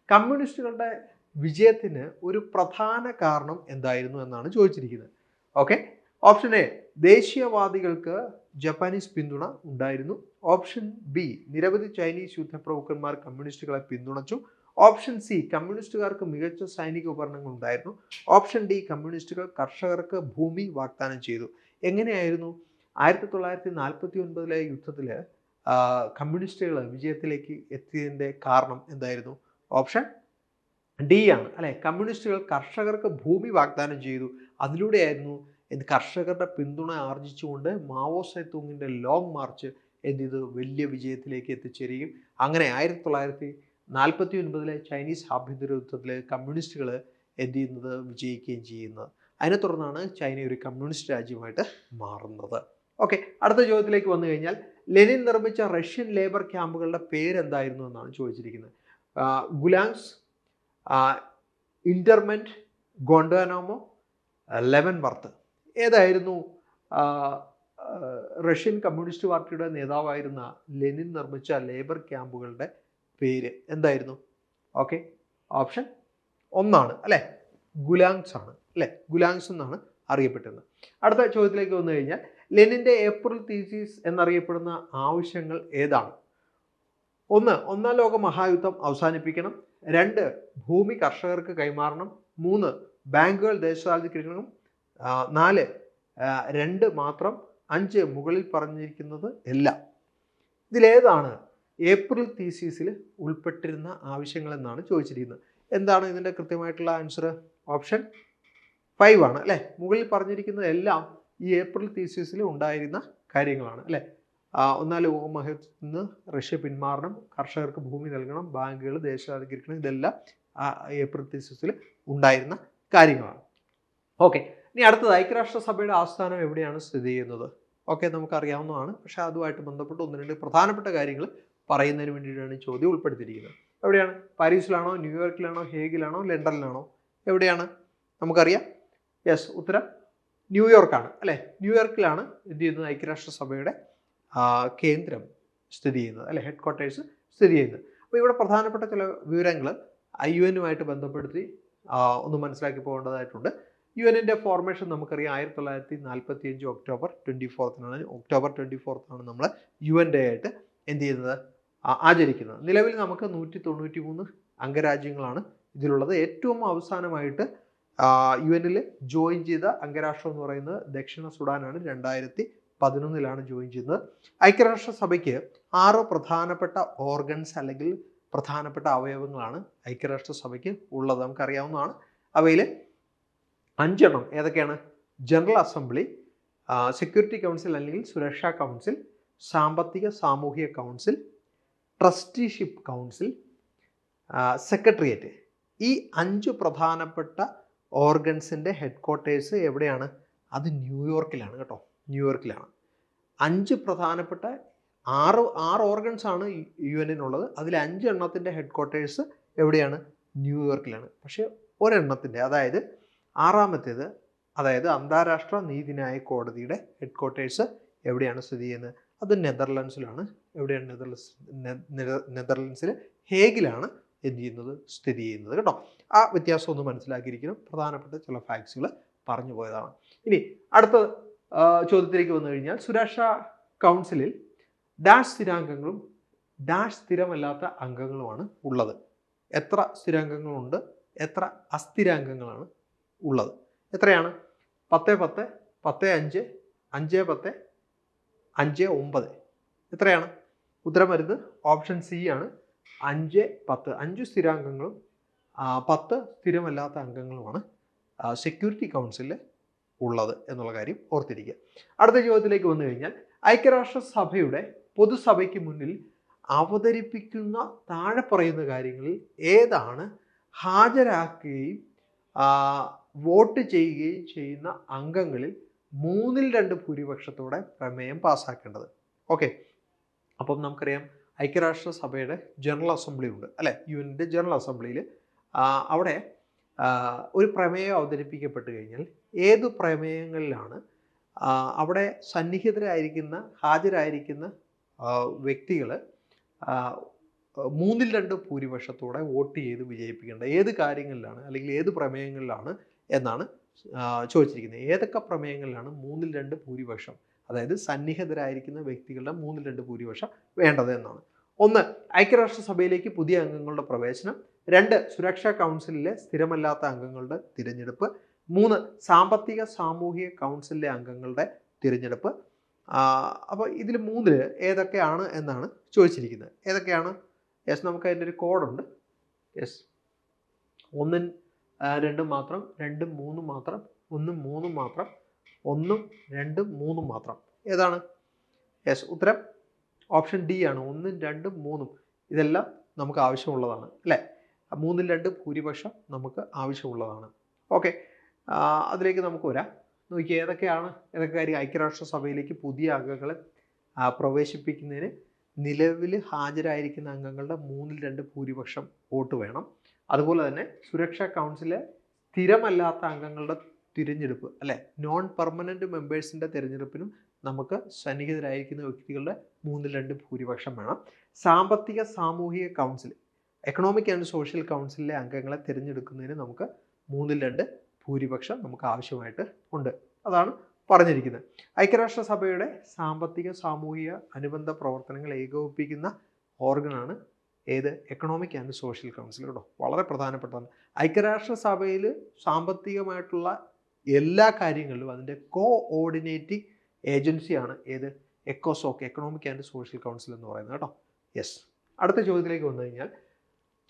കമ്മ്യൂണിസ്റ്റുകളുടെ വിജയത്തിന് ഒരു പ്രധാന കാരണം എന്തായിരുന്നു എന്നാണ് ചോദിച്ചിരിക്കുന്നത്. ഓക്കെ, ഓപ്ഷൻ എ, ദേശീയവാദികൾക്ക് ജപ്പാനീസ് പിന്തുണ ഉണ്ടായിരുന്നു. ഓപ്ഷൻ ബി, നിരവധി ചൈനീസ് യുദ്ധപ്രഭുക്കന്മാർ കമ്മ്യൂണിസ്റ്റുകളെ പിന്തുണച്ചു. ഓപ്ഷൻ സി, കമ്മ്യൂണിസ്റ്റുകാർക്ക് മികച്ച സൈനിക ഉപകരണങ്ങൾ ഉണ്ടായിരുന്നു. ഓപ്ഷൻ ഡി, കമ്മ്യൂണിസ്റ്റുകൾ കർഷകർക്ക് ഭൂമി വാഗ്ദാനം ചെയ്തു. എങ്ങനെയായിരുന്നു 1949 യുദ്ധത്തിൽ കമ്മ്യൂണിസ്റ്റുകൾ വിജയത്തിലേക്ക് എത്തിയതിൻ്റെ കാരണം എന്തായിരുന്നു? ഓപ്ഷൻ ഡി ആണ് അല്ലെ. കമ്മ്യൂണിസ്റ്റുകൾ കർഷകർക്ക് ഭൂമി വാഗ്ദാനം ചെയ്തു. അതിലൂടെയായിരുന്നു കർഷകരുടെ പിന്തുണ ആർജിച്ചുകൊണ്ട് മാവോ സേതൂങ്ങിൻ്റെ ലോങ് മാർച്ച് എന്ത് വലിയ വിജയത്തിലേക്ക് എത്തിച്ചേരുകയും അങ്ങനെ 1949 ചൈനീസ് ആഭ്യന്തര യുദ്ധത്തിൽ കമ്മ്യൂണിസ്റ്റുകൾ വിജയിക്കുകയും ചെയ്യുന്നത്. അതിനെ തുടർന്നാണ് ചൈന ഒരു കമ്മ്യൂണിസ്റ്റ് രാജ്യമായിട്ട് മാറുന്നത്. ഓക്കെ, അടുത്ത ചോദ്യത്തിലേക്ക് വന്നു കഴിഞ്ഞാൽ ലെനിൻ നിർമ്മിച്ച റഷ്യൻ ലേബർ ക്യാമ്പുകളുടെ പേരെന്തായിരുന്നു എന്നാണ് ചോദിച്ചിരിക്കുന്നത്. ഗുലാങ്സ്, ഇന്റർമെന്റ്, ഗോണ്ടാനാമോ, ലെവൻവർത്ത്. ഏതായിരുന്നു റഷ്യൻ കമ്മ്യൂണിസ്റ്റ് പാർട്ടിയുടെ നേതാവായിരുന്ന ലെനിൻ നിർമ്മിച്ച ലേബർ ക്യാമ്പുകളുടെ പേര് എന്തായിരുന്നു? ഓക്കെ, ഓപ്ഷൻ 1 അല്ലേ, ഗുലാങ്സ് ആണ് അല്ലേ. ഗുലാങ്സ് എന്നാണ് അറിയപ്പെട്ടിരുന്നത്. അടുത്ത ചോദ്യത്തിലേക്ക് വന്നു കഴിഞ്ഞാൽ ലെനിൻ്റെ ഏപ്രിൽ തീസിസ് എന്നറിയപ്പെടുന്ന ആവശ്യങ്ങൾ ഏതാണ്? 1, ഒന്നാം ലോക മഹായുദ്ധം അവസാനിപ്പിക്കണം. 2, ഭൂമി കർഷകർക്ക് കൈമാറണം. 3, ബാങ്കുകൾ ദേശസാൽക്കരിക്കണം. 4, 2 മാത്രം. 5, മുകളിൽ പറഞ്ഞിരിക്കുന്നത് എല്ലാം. ഇതിലേതാണ് ഏപ്രിൽ തീസിസിൽ ഉൾപ്പെട്ടിരുന്ന ആവശ്യങ്ങൾ എന്നാണ് ചോദിച്ചിരിക്കുന്നത്. എന്താണ് ഇതിൻ്റെ കൃത്യമായിട്ടുള്ള ആൻസർ? ഓപ്ഷൻ 5 ആണ് അല്ലേ. മുകളിൽ പറഞ്ഞിരിക്കുന്നത് എല്ലാം ഈ ഏപ്രിൽ തീസിസിൽ ഉണ്ടായിരുന്ന കാര്യങ്ങളാണ് അല്ലേ. ഒന്നാം ലോക മഹായുദ്ധത്തിൽ നിന്ന് റഷ്യ പിന്മാറണം, കർഷകർക്ക് ഭൂമി നൽകണം, ബാങ്കുകൾ ദേശസാൽക്കരിക്കണം. ഇതെല്ലാം ഏപ്രിൽ തീസിസിൽ ഉണ്ടായിരുന്ന കാര്യങ്ങളാണ്. ഓക്കെ, ഇനി അടുത്തത് ഐക്യരാഷ്ട്രസഭയുടെ ആസ്ഥാനം എവിടെയാണ് സ്ഥിതി ചെയ്യുന്നത്? ഓക്കെ, നമുക്കറിയാവുന്നതാണ്. പക്ഷേ അതുമായിട്ട് ബന്ധപ്പെട്ട് 1-2 പ്രധാനപ്പെട്ട കാര്യങ്ങൾ പറയുന്നതിന് വേണ്ടിയിട്ടാണ് ഈ ചോദ്യം ഉൾപ്പെടുത്തിയിരിക്കുന്നത്. എവിടെയാണ്? പാരീസിലാണോ, ന്യൂയോർക്കിലാണോ, ഹേഗിലാണോ, ലണ്ടനിലാണോ? എവിടെയാണ്? നമുക്കറിയാം. യെസ്, ഉത്തരം ന്യൂയോർക്കാണ് അല്ലേ. ന്യൂയോർക്കിലാണ് ഐക്യരാഷ്ട്രസഭയുടെ കേന്ദ്രം സ്ഥിതി ചെയ്യുന്നത് അല്ലെ, ഹെഡ് ക്വാർട്ടേഴ്സ് സ്ഥിതി ചെയ്യുന്നത്. അപ്പോൾ ഇവിടെ പ്രധാനപ്പെട്ട ചില വിവരങ്ങൾ UN ബന്ധപ്പെടുത്തി ഒന്ന് മനസ്സിലാക്കി പോകേണ്ടതായിട്ടുണ്ട്. UN ഫോർമേഷൻ നമുക്കറിയാം 1945 ഒക്ടോബർ 24 ഒക്ടോബർ 24 നമ്മൾ UN ഡേ ആയിട്ട് ആചരിക്കുന്നത്. നിലവിൽ നമുക്ക് 193 അംഗരാജ്യങ്ങളാണ് ഇതിലുള്ളത്. ഏറ്റവും അവസാനമായിട്ട് UN ജോയിൻ ചെയ്ത അംഗരാഷ്ട്രം എന്ന് പറയുന്നത് ദക്ഷിണ സുഡാനാണ്. 2011 ജോയിൻ ചെയ്യുന്നത്. ഐക്യരാഷ്ട്രസഭയ്ക്ക് 6 പ്രധാനപ്പെട്ട ഓർഗൻസ് അല്ലെങ്കിൽ പ്രധാനപ്പെട്ട അവയവങ്ങളാണ് ഐക്യരാഷ്ട്രസഭയ്ക്ക് ഉള്ളത്. നമുക്കറിയാവുന്നതാണ്. അവയിൽ 5 ഏതൊക്കെയാണ്? ജനറൽ അസംബ്ലി, സെക്യൂരിറ്റി കൗൺസിൽ അല്ലെങ്കിൽ സുരക്ഷാ കൗൺസിൽ, സാമ്പത്തിക സാമൂഹിക കൗൺസിൽ, ട്രസ്റ്റിഷിപ്പ് കൗൺസിൽ, സെക്രട്ടേറിയറ്റ്. ഈ 5 പ്രധാനപ്പെട്ട ഓർഗൻസിൻ്റെ ഹെഡ് ക്വാർട്ടേഴ്സ് എവിടെയാണ്? അത് ന്യൂയോർക്കിലാണ് കേട്ടോ, ന്യൂയോർക്കിലാണ്. 5 പ്രധാനപ്പെട്ട 6 ഓർഗൻസ് ആണ് UN-നുള്ളത്. അതിൽ 5 എണ്ണത്തിൻ്റെ ഹെഡ് ക്വാർട്ടേഴ്സ് എവിടെയാണ്? ന്യൂയോർക്കിലാണ്. പക്ഷേ ഒരെണ്ണത്തിൻ്റെ, അതായത് 6ാമത്തേത്, അതായത് അന്താരാഷ്ട്ര നീതിന്യായ കോടതിയുടെ ഹെഡ് ക്വാർട്ടേഴ്സ് എവിടെയാണ് സ്ഥിതി ചെയ്യുന്നത്? അത് നെതർലൻഡ്സിലാണ്. എവിടെയാണ്? നെതർലൻഡ്സിൽ ഹേഗിലാണ് എന്ത് ചെയ്യുന്നത്? സ്ഥിതി ചെയ്യുന്നത് കേട്ടോ. ആ വ്യത്യാസം ഒന്ന് മനസ്സിലാക്കിയിരിക്കണം. പ്രധാനപ്പെട്ട ചില ഫാക്ട്സുകൾ പറഞ്ഞു പോയതാണ്. ഇനി അടുത്ത ചോദ്യത്തിലേക്ക് വന്നു കഴിഞ്ഞാൽ, സുരക്ഷാ കൗൺസിലിൽ ഡാഷ് സ്ഥിരാംഗങ്ങളും ഡാഷ് സ്ഥിരമല്ലാത്ത അംഗങ്ങളുമാണ് ഉള്ളത്. എത്ര സ്ഥിരാംഗങ്ങളുണ്ട്, എത്ര അസ്ഥിരാംഗങ്ങളാണ് ഉള്ളത്? എത്രയാണ്? 10, 10, 10, 5, 5, 10, 5, 9. എത്രയാണ്? ഉത്തരം വരുന്നത് ഓപ്ഷൻ സി ആണ്, 5, 10. 5 സ്ഥിരാംഗങ്ങളും 10 സ്ഥിരമല്ലാത്ത അംഗങ്ങളുമാണ് സെക്യൂരിറ്റി കൗൺസിലിൽ ഉള്ളത് എന്നുള്ള കാര്യം ഓർത്തിരിക്കുക. അടുത്ത ചോദ്യത്തിലേക്ക് വന്നു കഴിഞ്ഞാൽ, ഐക്യരാഷ്ട്രസഭയുടെ പൊതുസഭയ്ക്ക് മുന്നിൽ അവതരിപ്പിക്കുന്ന താഴെ പറയുന്ന കാര്യങ്ങളിൽ ഏതാണ് ഹാജരാക്കുകയും വോട്ട് ചെയ്യുകയും ചെയ്യുന്ന അംഗങ്ങളിൽ 2/3 ഭൂരിപക്ഷത്തോടെ പ്രമേയം പാസ്സാക്കേണ്ടത്? ഓക്കെ, അപ്പം നമുക്കറിയാം ഐക്യരാഷ്ട്രസഭയുടെ ജനറൽ അസംബ്ലി ഉണ്ട് അല്ലേ? UN-ൻ്റെ ജനറൽ അസംബ്ലിയിൽ അവിടെ ഒരു പ്രമേയം അവതരിപ്പിക്കപ്പെട്ട് കഴിഞ്ഞാൽ ഏത് പ്രമേയങ്ങളിലാണ് അവിടെ സന്നിഹിതരായിരിക്കുന്ന ഹാജരായിരിക്കുന്ന വ്യക്തികൾ 2/3 ഭൂരിപക്ഷത്തോടെ വോട്ട് ചെയ്ത് വിജയിപ്പിക്കേണ്ടത് ഏത് കാര്യങ്ങളിലാണ്, അല്ലെങ്കിൽ ഏത് പ്രമേയങ്ങളിലാണ് എന്നാണ് ചോദിച്ചിരിക്കുന്നത്. ഏതൊക്കെ പ്രമേയങ്ങളിലാണ് 2/3 ഭൂരിപക്ഷം, അതായത് സന്നിഹിതരായിരിക്കുന്ന വ്യക്തികളുടെ 2/3 ഭൂരിപക്ഷം വേണ്ടത് എന്നാണ്. 1, ഐക്യരാഷ്ട്രസഭയിലേക്ക് പുതിയ അംഗങ്ങളുടെ പ്രവേശനം. 2, സുരക്ഷാ കൗൺസിലിലെ സ്ഥിരമല്ലാത്ത അംഗങ്ങളുടെ തിരഞ്ഞെടുപ്പ്. 3, സാമ്പത്തിക സാമൂഹിക കൗൺസിലിലെ അംഗങ്ങളുടെ തിരഞ്ഞെടുപ്പ്. അപ്പോൾ ഇതിൽ 3 ഏതൊക്കെയാണ് എന്നാണ് ചോദിച്ചിരിക്കുന്നത്. ഏതൊക്കെയാണ്? യെസ്, നമുക്ക് അതിൻ്റെ ഒരു കോഡുണ്ട്. യെസ്, 1, 2 മാത്രം, 2, 3 മാത്രം, 1, 3 മാത്രം, 1, 2, 3 മാത്രം. ഏതാണ്? യെസ്, ഉത്തരം ഓപ്ഷൻ ഡി ആണ്. 1, 2, 3 ഇതെല്ലാം നമുക്ക് ആവശ്യമുള്ളതാണ് അല്ലേ? 2/3 ഭൂരിപക്ഷം നമുക്ക് ആവശ്യമുള്ളതാണ്. ഓക്കെ, അതിലേക്ക് നമുക്ക് വരാം. നോക്കി ഏതൊക്കെ കാര്യം ഐക്യരാഷ്ട്രസഭയിലേക്ക് പുതിയ അംഗങ്ങളെ പ്രവേശിപ്പിക്കുന്നതിന് നിലവിൽ ഹാജരായിരിക്കുന്ന അംഗങ്ങളുടെ 2/3 ഭൂരിപക്ഷം വോട്ട് വേണം. അതുപോലെ തന്നെ സുരക്ഷാ കൗൺസിലെ സ്ഥിരമല്ലാത്ത അംഗങ്ങളുടെ തിരഞ്ഞെടുപ്പ് അല്ലെ, നോൺ പെർമനന്റ് മെമ്പേഴ്സിൻ്റെ തിരഞ്ഞെടുപ്പിനും നമുക്ക് സന്നിഹിതരായിരിക്കുന്ന വ്യക്തികളുടെ 2/3 ഭൂരിപക്ഷം വേണം. സാമ്പത്തിക സാമൂഹിക കൗൺസിൽ, എക്കണോമിക് ആൻഡ് സോഷ്യൽ കൗൺസിലിലെ അംഗങ്ങളെ തിരഞ്ഞെടുക്കുന്നതിന് നമുക്ക് 2/3 ഭൂരിപക്ഷം നമുക്ക് ആവശ്യമായിട്ട് ഉണ്ട്. അതാണ് പറഞ്ഞിരിക്കുന്നത്. ഐക്യരാഷ്ട്രസഭയുടെ സാമ്പത്തിക സാമൂഹിക അനുബന്ധ പ്രവർത്തനങ്ങൾ ഏകോപിപ്പിക്കുന്ന ഓർഗനാണ് ഏത്? എക്കണോമിക് ആൻഡ് സോഷ്യൽ കൗൺസിൽ കേട്ടോ. വളരെ പ്രധാനപ്പെട്ടതാണ്. ഐക്യരാഷ്ട്രസഭയിൽ സാമ്പത്തികമായിട്ടുള്ള എല്ലാ കാര്യങ്ങളിലും അതിൻ്റെ കോഓർഡിനേറ്റിംഗ് ഏജൻസിയാണ് ഏത്? എക്കോസോക്ക്, എക്കണോമിക് ആൻഡ് സോഷ്യൽ കൗൺസിൽ എന്ന് പറയുന്നത് കേട്ടോ. യെസ്, അടുത്ത ചോദ്യത്തിലേക്ക് വന്നു കഴിഞ്ഞാൽ,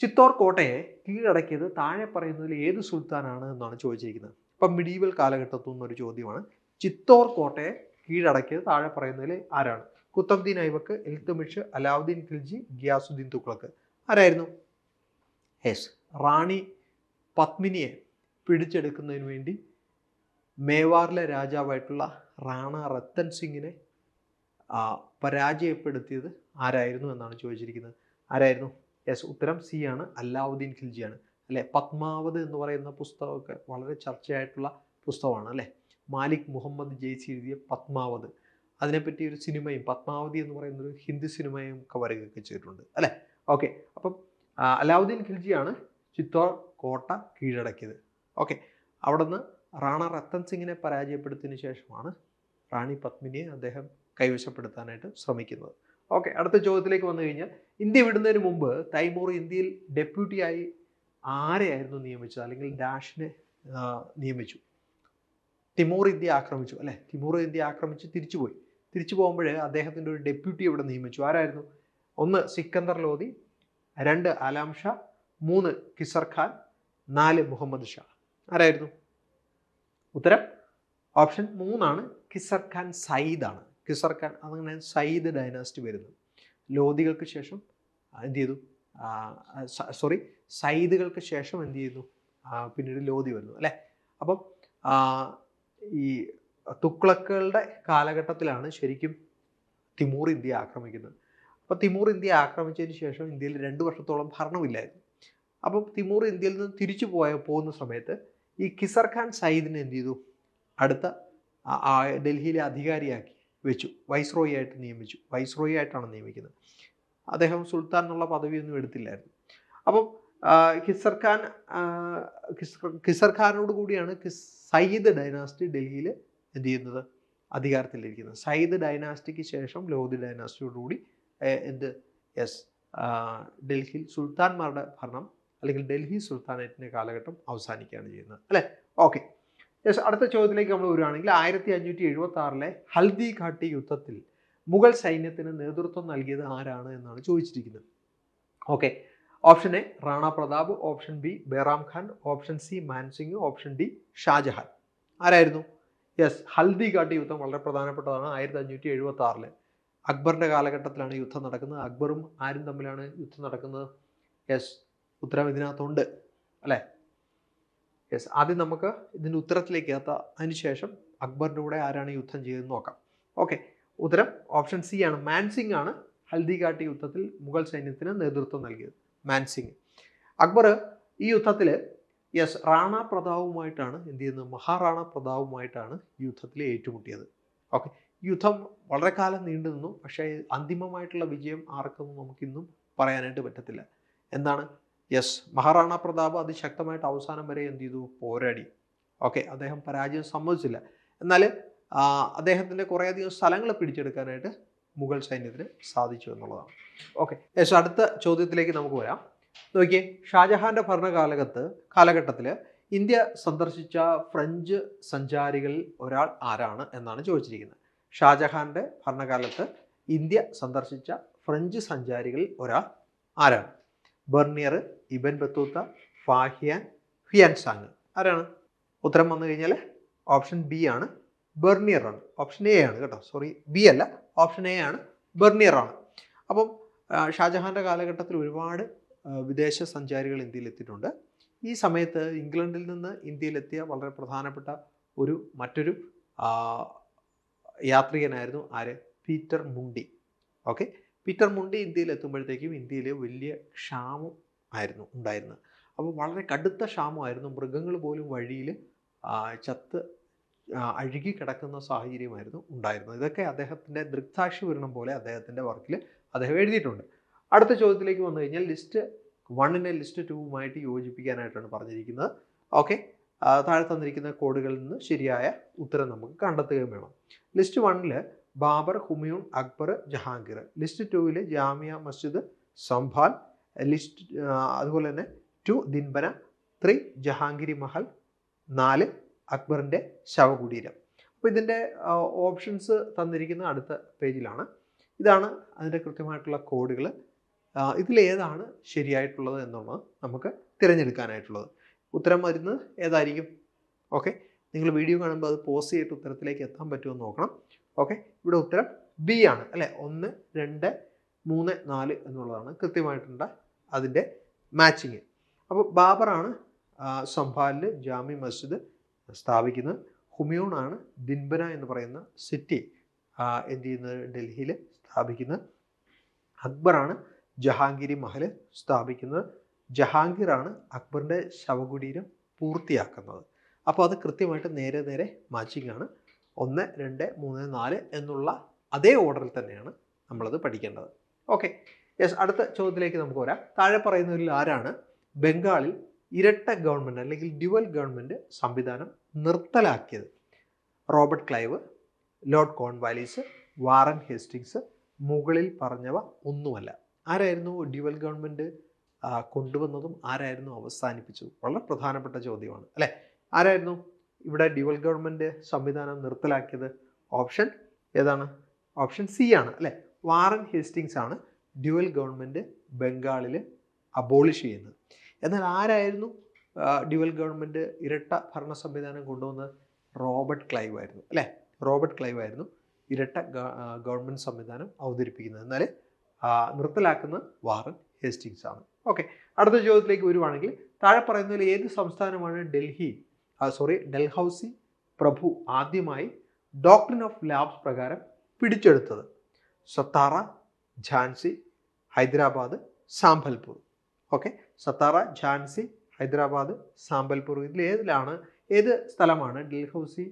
ചിത്തോർ കോട്ടയെ കീഴടക്കിയത് താഴെ പറയുന്നതിൽ ഏത് സുൽത്താനാണ് എന്നാണ് ചോദിച്ചിരിക്കുന്നത്. ഇപ്പം മിഡീവൽ കാലഘട്ടത്തിൽ നിന്നൊരു ചോദ്യമാണ്. ചിത്തോർ കോട്ടയെ കീഴടക്കിയത് താഴെ പറയുന്നതിൽ ആരാണ്? കുത്തബ്ദീൻ ഐബക്ക്, ഇൽത്തുമിഷ്, അലാവുദ്ദീൻ ഖിൽജി, ഗിയാസുദ്ദീൻ തുഗ്ലക്ക്. ആരായിരുന്നു? യെസ്, റാണി പത്മിനിയെ പിടിച്ചെടുക്കുന്നതിന് വേണ്ടി മേവാറിലെ രാജാവായിട്ടുള്ള റാണ രത്തൻ സിംഗിനെ പരാജയപ്പെടുത്തിയത് ആരായിരുന്നു എന്നാണ് ചോദിച്ചിരിക്കുന്നത്. ആരായിരുന്നു? യെസ്, ഉത്തരം സി ആണ്, അലാവുദ്ദീൻ ഖിൽജിയാണ് അല്ലേ. പത്മാവത് എന്ന് പറയുന്ന പുസ്തകമൊക്കെ വളരെ ചർച്ചയായിട്ടുള്ള പുസ്തകമാണ് അല്ലേ. മാലിക് മുഹമ്മദ് ജയ്സി എഴുതിയ പത്മാവത്, അതിനെപ്പറ്റി ഒരു സിനിമയും, പത്മാവതി എന്ന് പറയുന്നൊരു ഹിന്ദി സിനിമയും ഒക്കെ വരികയൊക്കെ ചെയ്തിട്ടുണ്ട് അല്ലേ. ഓക്കെ, അപ്പം അലാവുദ്ദീൻ ഖിൽജിയാണ് ചിത്തോർ കോട്ട കീഴടക്കിയത്. ഓക്കെ, അവിടെ നിന്ന് റാണ രത്തൻ സിംഗിനെ പരാജയപ്പെടുത്തിയതിനു ശേഷമാണ് റാണി പത്മിനിയെ അദ്ദേഹം കൈവശപ്പെടുത്താനായിട്ട് ശ്രമിക്കുന്നത്. ഓക്കെ, അടുത്ത ചോദ്യത്തിലേക്ക് വന്നു കഴിഞ്ഞാൽ, ഇന്ത്യ വിടുന്നതിന് മുമ്പ് തൈമൂർ ഇന്ത്യയിൽ ഡെപ്യൂട്ടിയായി ആരെയായിരുന്നു നിയമിച്ചത്, അല്ലെങ്കിൽ ഡാഷിനെ നിയമിച്ചു? തിമൂർ ഇന്ത്യ ആക്രമിച്ചു അല്ലേ. തിമൂർ ഇന്ത്യ ആക്രമിച്ച് തിരിച്ചു പോകുമ്പോൾ അദ്ദേഹത്തിൻ്റെ ഒരു ഡെപ്യൂട്ടി ഇവിടെ നിയമിച്ചു. ആരായിരുന്നു? 1 സിക്കന്ദർ ലോധി, 2 ആലാം ഷാ, 3 കിസർ ഖാൻ, 4 മുഹമ്മദ് ഷാ. ആരായിരുന്നു? ഉത്തരം ഓപ്ഷൻ 3 ആണ്, കിസർ ഖാൻ സയ്യിദാണ്. കിസർ ഖാൻ അങ്ങനെ സയ്യിദ് ഡൈനാസ്റ്റി വരുന്നു. ലോധികൾക്ക് ശേഷം എന്ത് ചെയ്തു, സയ്യിദുകൾക്ക് ശേഷം എന്ത് ചെയ്യുന്നു, പിന്നീട് ലോധി വരുന്നു അല്ലേ. അപ്പം ഈ തുഗ്ലക്കുകളുടെ കാലഘട്ടത്തിലാണ് ശരിക്കും തിമൂർ ഇന്ത്യ ആക്രമിക്കുന്നത്. അപ്പോൾ തിമൂർ ഇന്ത്യ ആക്രമിച്ചതിന് ശേഷം ഇന്ത്യയിൽ 2 വർഷത്തോളം ഭരണമില്ലായിരുന്നു. അപ്പം തിമൂർ ഇന്ത്യയിൽ നിന്ന് തിരിച്ചു പോകുന്ന സമയത്ത് ഈ കിസർ ഖാൻ സയ്യിദിനെ എന്ത് ചെയ്തു, അടുത്ത ഡൽഹിയിലെ അധികാരിയാക്കി വെച്ചു, വൈസ്രോയി ആയിട്ട് നിയമിച്ചു. വൈസ്രോയി ആയിട്ടാണ് നിയമിക്കുന്നത്. അദ്ദേഹം സുൽത്താൻ എന്നുള്ള പദവിയൊന്നും എടുത്തില്ലായിരുന്നു. അപ്പം കിസർ ഖാനോട് കൂടിയാണ് സയ്യിദ് ഡൈനാസ്റ്റി ഡൽഹിയിൽ എന്ത് ചെയ്യുന്നത്, അധികാരത്തിലിരിക്കുന്നത്. സയ്യിദ് ഡൈനാസ്റ്റിക്ക് ശേഷം ലോധി ഡൈനാസ്റ്റിയോടുകൂടി ഡൽഹിയിൽ സുൽത്താൻമാരുടെ ഭരണം അല്ലെങ്കിൽ ഡൽഹി സുൽത്താനേറ്റിൻ്റെ കാലഘട്ടം അവസാനിക്കുകയാണ് ചെയ്യുന്നത് അല്ലേ. ഓക്കെ, അടുത്ത ചോദ്യത്തിലേക്ക് നമ്മൾ വരികയാണെങ്കിൽ 1576 ഹൽദി ഘാട്ടി യുദ്ധത്തിൽ മുഗൾ സൈന്യത്തിന് നേതൃത്വം നൽകിയത് ആരാണ് എന്നാണ് ചോദിച്ചിരിക്കുന്നത്. Okay, option A Rana Pratap, option B Bairam Khan, option C Man Singh, option D Shah Jahan. ആരായിരുന്നു? ഹൽദി ഘാട്ടി യുദ്ധം വളരെ പ്രധാനപ്പെട്ടതാണ്. 1576 അക്ബറിൻ്റെ കാലഘട്ടത്തിലാണ് യുദ്ധം നടക്കുന്നത്. അക്ബറും ആരും തമ്മിലാണ് യുദ്ധം നടക്കുന്നത്? ഉത്തരം ഇതിനകത്തുണ്ട് അല്ലേ. ആദ്യം നമുക്ക് ഇതിൻ്റെ ഉത്തരത്തിലേക്ക് എത്താം, അതിനുശേഷം അക്ബറിൻ്റെ കൂടെ ആരാണ് യുദ്ധം ചെയ്തതെന്ന് നോക്കാം. ഓക്കെ, ഉത്തരം ഓപ്ഷൻ സി ആണ്. മാൻസിംഗ് ആണ് ഹൽദി ഘാട്ടി യുദ്ധത്തിൽ മുഗൾ സൈന്യത്തിന് നേതൃത്വം നൽകിയത്. മാൻസിംഗ്. അക്ബർ ഈ യുദ്ധത്തിൽ റാണ പ്രതാപുമായിട്ടാണ് എന്ത് ചെയ്യുന്നത്, മഹാറാണ പ്രതാപുമായിട്ടാണ് യുദ്ധത്തിൽ ഏറ്റുമുട്ടിയത്. ഓക്കെ, യുദ്ധം വളരെ കാലം നീണ്ടു നിന്നു. പക്ഷേ അന്തിമമായിട്ടുള്ള വിജയം ആർക്കൊന്നും നമുക്കിന്നും പറയാനായിട്ട് പറ്റത്തില്ല. എന്താണ്? മഹാറാണ പ്രതാപ് അതിശക്തമായിട്ട് അവസാനം വരെ എന്ത് ചെയ്തു, പോരാടി. ഓക്കെ, അദ്ദേഹം പരാജയം സമ്മതിച്ചില്ല. എന്നാൽ അദ്ദേഹത്തിൻ്റെ കുറേയധികം സ്ഥലങ്ങൾ പിടിച്ചെടുക്കാനായിട്ട് മുഗൾ സൈന്യത്തിന് സാധിച്ചു എന്നുള്ളതാണ്. ഓക്കെ, അടുത്ത ചോദ്യത്തിലേക്ക് നമുക്ക് വരാം. നോക്കിയേ, ഷാജഹാൻ്റെ കാലഘട്ടത്തിൽ ഇന്ത്യ സന്ദർശിച്ച ഫ്രഞ്ച് സഞ്ചാരികളിൽ ഒരാൾ ആരാണ് എന്നാണ് ചോദിച്ചിരിക്കുന്നത്. ഷാജഹാൻ്റെ ഭരണകാലത്ത് ഇന്ത്യ സന്ദർശിച്ച ഫ്രഞ്ച് സഞ്ചാരികളിൽ ഒരാൾ ആരാണ്? Bernier, Ibn Battuta, Fahien, Hiuen Tsang. ആരാണ്? ഉത്തരം വന്നു കഴിഞ്ഞാൽ ഓപ്ഷൻ ബി ആണ്, ബെർണിയർ ആണ്. ഓപ്ഷൻ എ ആണ് കേട്ടോ, സോറി, ബി അല്ല, ഓപ്ഷൻ എ ആണ്, ബെർണിയർ ആണ്. അപ്പം ഷാജഹാൻ്റെ കാലഘട്ടത്തിൽ ഒരുപാട് വിദേശ സഞ്ചാരികൾ ഇന്ത്യയിൽ എത്തിയിട്ടുണ്ട്. ഈ സമയത്ത് ഇംഗ്ലണ്ടിൽ നിന്ന് ഇന്ത്യയിലെത്തിയ വളരെ പ്രധാനപ്പെട്ട മറ്റൊരു യാത്രികനായിരുന്നു ആര്? പീറ്റർ മുണ്ടി. ഓക്കെ, പീറ്റർ മുണ്ടി ഇന്ത്യയിൽ എത്തുമ്പോഴത്തേക്കും ഇന്ത്യയിൽ വലിയ ക്ഷാമം ആയിരുന്നു ഉണ്ടായിരുന്നത്. അപ്പോൾ വളരെ കടുത്ത ക്ഷാമമായിരുന്നു. മൃഗങ്ങൾ പോലും വഴിയിൽ ചത്ത് അഴുകി കിടക്കുന്ന സാഹചര്യമായിരുന്നു ഉണ്ടായിരുന്നത്. ഇതൊക്കെ അദ്ദേഹത്തിൻ്റെ ദൃക്സാക്ഷിപൂരണം പോലെ അദ്ദേഹത്തിൻ്റെ വർക്കിൽ അദ്ദേഹം എഴുതിയിട്ടുണ്ട്. അടുത്ത ചോദ്യത്തിലേക്ക് വന്നു കഴിഞ്ഞാൽ ലിസ്റ്റ് 1നെ ലിസ്റ്റ് 2വുമായിട്ട് യോജിപ്പിക്കാനായിട്ടാണ് പറഞ്ഞിരിക്കുന്നത്. ഓക്കെ, താഴെ തന്നിരിക്കുന്ന കോഡുകളിൽ നിന്ന് ശരിയായ ഉത്തരം നമുക്ക് കണ്ടെത്തുകയും വേണം. ലിസ്റ്റ് 1ൽ ബാബർ, ഹുമയൂൺ, അക്ബർ, ജഹാംഗീർ. ലിസ്റ്റ് 2ൽ ജാമിയ മസ്ജിദ്, സംഭാൽ. ലിസ്റ്റ് അതുപോലെ തന്നെ 2 ദിൻബന, 3 ജഹാംഗീരി മഹൽ, 4 അക്ബറിൻ്റെ ശവകുടീരം. അപ്പോൾ ഇതിൻ്റെ ഓപ്ഷൻസ് തന്നിരിക്കുന്ന അടുത്ത പേജിലാണ്. ഇതാണ് അതിൻ്റെ കൃത്യമായിട്ടുള്ള കോഡുകൾ. ഇതിലേതാണ് ശരിയായിട്ടുള്ളത് എന്നുള്ളത് നമുക്ക് തിരഞ്ഞെടുക്കാനായിട്ടുള്ളത്. ഉത്തരം വരുന്നത് ഏതായിരിക്കും? ഓക്കെ, നിങ്ങൾ വീഡിയോ കാണുമ്പോൾ അത് പോസ് ചെയ്തിട്ട് ഉത്തരത്തിലേക്ക് എത്താൻ പറ്റുമെന്ന് നോക്കണം. ഓക്കെ, ഇവിടെ ഉത്തരം ബി ആണ് അല്ലേ. 1, 2, 3, 4 എന്നുള്ളതാണ് കൃത്യമായിട്ടുണ്ട് അതിൻ്റെ മാച്ചിങ്. അപ്പോൾ ബാബറാണ് സംഭാലിൽ ജാമി മസ്ജിദ് സ്ഥാപിക്കുന്നത്. ഹുമയൂണാണ് ദിൻബന എന്ന് പറയുന്ന സിറ്റി എന്ത് ചെയ്യുന്നത്, ഡൽഹിയിൽ സ്ഥാപിക്കുന്നത്. അക്ബറാണ് ജഹാംഗീരി മഹൽ സ്ഥാപിക്കുന്നത്. ജഹാംഗീറാണ് അക്ബറിൻ്റെ ശവകുടീരം പൂർത്തിയാക്കുന്നത്. അപ്പോൾ അത് കൃത്യമായിട്ട് നേരെ മാച്ചിങ് ആണ്. 1, 2, 3, 4 എന്നുള്ള അതേ ഓർഡറിൽ തന്നെയാണ് നമ്മളത് പഠിക്കേണ്ടത്. ഓക്കെ, അടുത്ത ചോദ്യത്തിലേക്ക് നമുക്ക് വരാം. താഴെ പറയുന്നവരിൽ ആരാണ് ബംഗാളിൽ ഇരട്ട ഗവൺമെൻറ് അല്ലെങ്കിൽ ഡ്യുവൽ ഗവൺമെൻറ് സംവിധാനം നിർത്തലാക്കിയത്? Robert Clive, Lord Cornwallis, Warren Hastings. മുകളിൽ പറഞ്ഞവ ഒന്നുമല്ല. ആരായിരുന്നു ഡ്യുവൽ ഗവൺമെൻറ് കൊണ്ടുവന്നതും ആരായിരുന്നു അവസാനിപ്പിച്ചതും? വളരെ പ്രധാനപ്പെട്ട ചോദ്യമാണ് അല്ലേ. ആരായിരുന്നു ഇവിടെ ഡ്യുവൽ ഗവൺമെൻറ് സംവിധാനം നിർത്തലാക്കിയത്? ഓപ്ഷൻ ഏതാണ്? ഓപ്ഷൻ സി ആണ് അല്ലേ. വാറൻ ഹേസ്റ്റിങ്സ് ആണ് ഡ്യുവൽ ഗവൺമെൻറ് ബംഗാളിൽ അബോളിഷ് ചെയ്യുന്നത്. എന്നാൽ ആരായിരുന്നു ഡ്യുവൽ ഗവൺമെൻറ് ഇരട്ട ഭരണ സംവിധാനം കൊണ്ടുവന്നത്? റോബർട്ട് ക്ലൈവ് ആയിരുന്നു അല്ലേ. റോബർട്ട് ക്ലൈവ് ആയിരുന്നു ഇരട്ട ഗവൺമെൻറ് സംവിധാനം അവതരിപ്പിക്കുന്നത്. എന്നാൽ നിർത്തലാക്കുന്ന വാറൻ ഹേസ്റ്റിങ്സ് ആണ്. ഓക്കെ, അടുത്ത ചോദ്യത്തിലേക്ക് വരുവാണെങ്കിൽ താഴെ പറയുന്നതിൽ ഏത് സംസ്ഥാനമാണ് ഡൽഹൌസി പ്രഭു ആദ്യമായി ഡോക്ട്രിൻ ഓഫ് ലാബ്സ് പ്രകാരം പിടിച്ചെടുത്തത്? സത്താറ, ഝാൻസി, ഹൈദരാബാദ്, സാമ്പൽപൂർ. ഓക്കെ, സത്താറ, ഝാൻസി, ഹൈദരാബാദ്, സാമ്പൽപൂർ. ഏത് സ്ഥലമാണ് ഡൽഹൌസി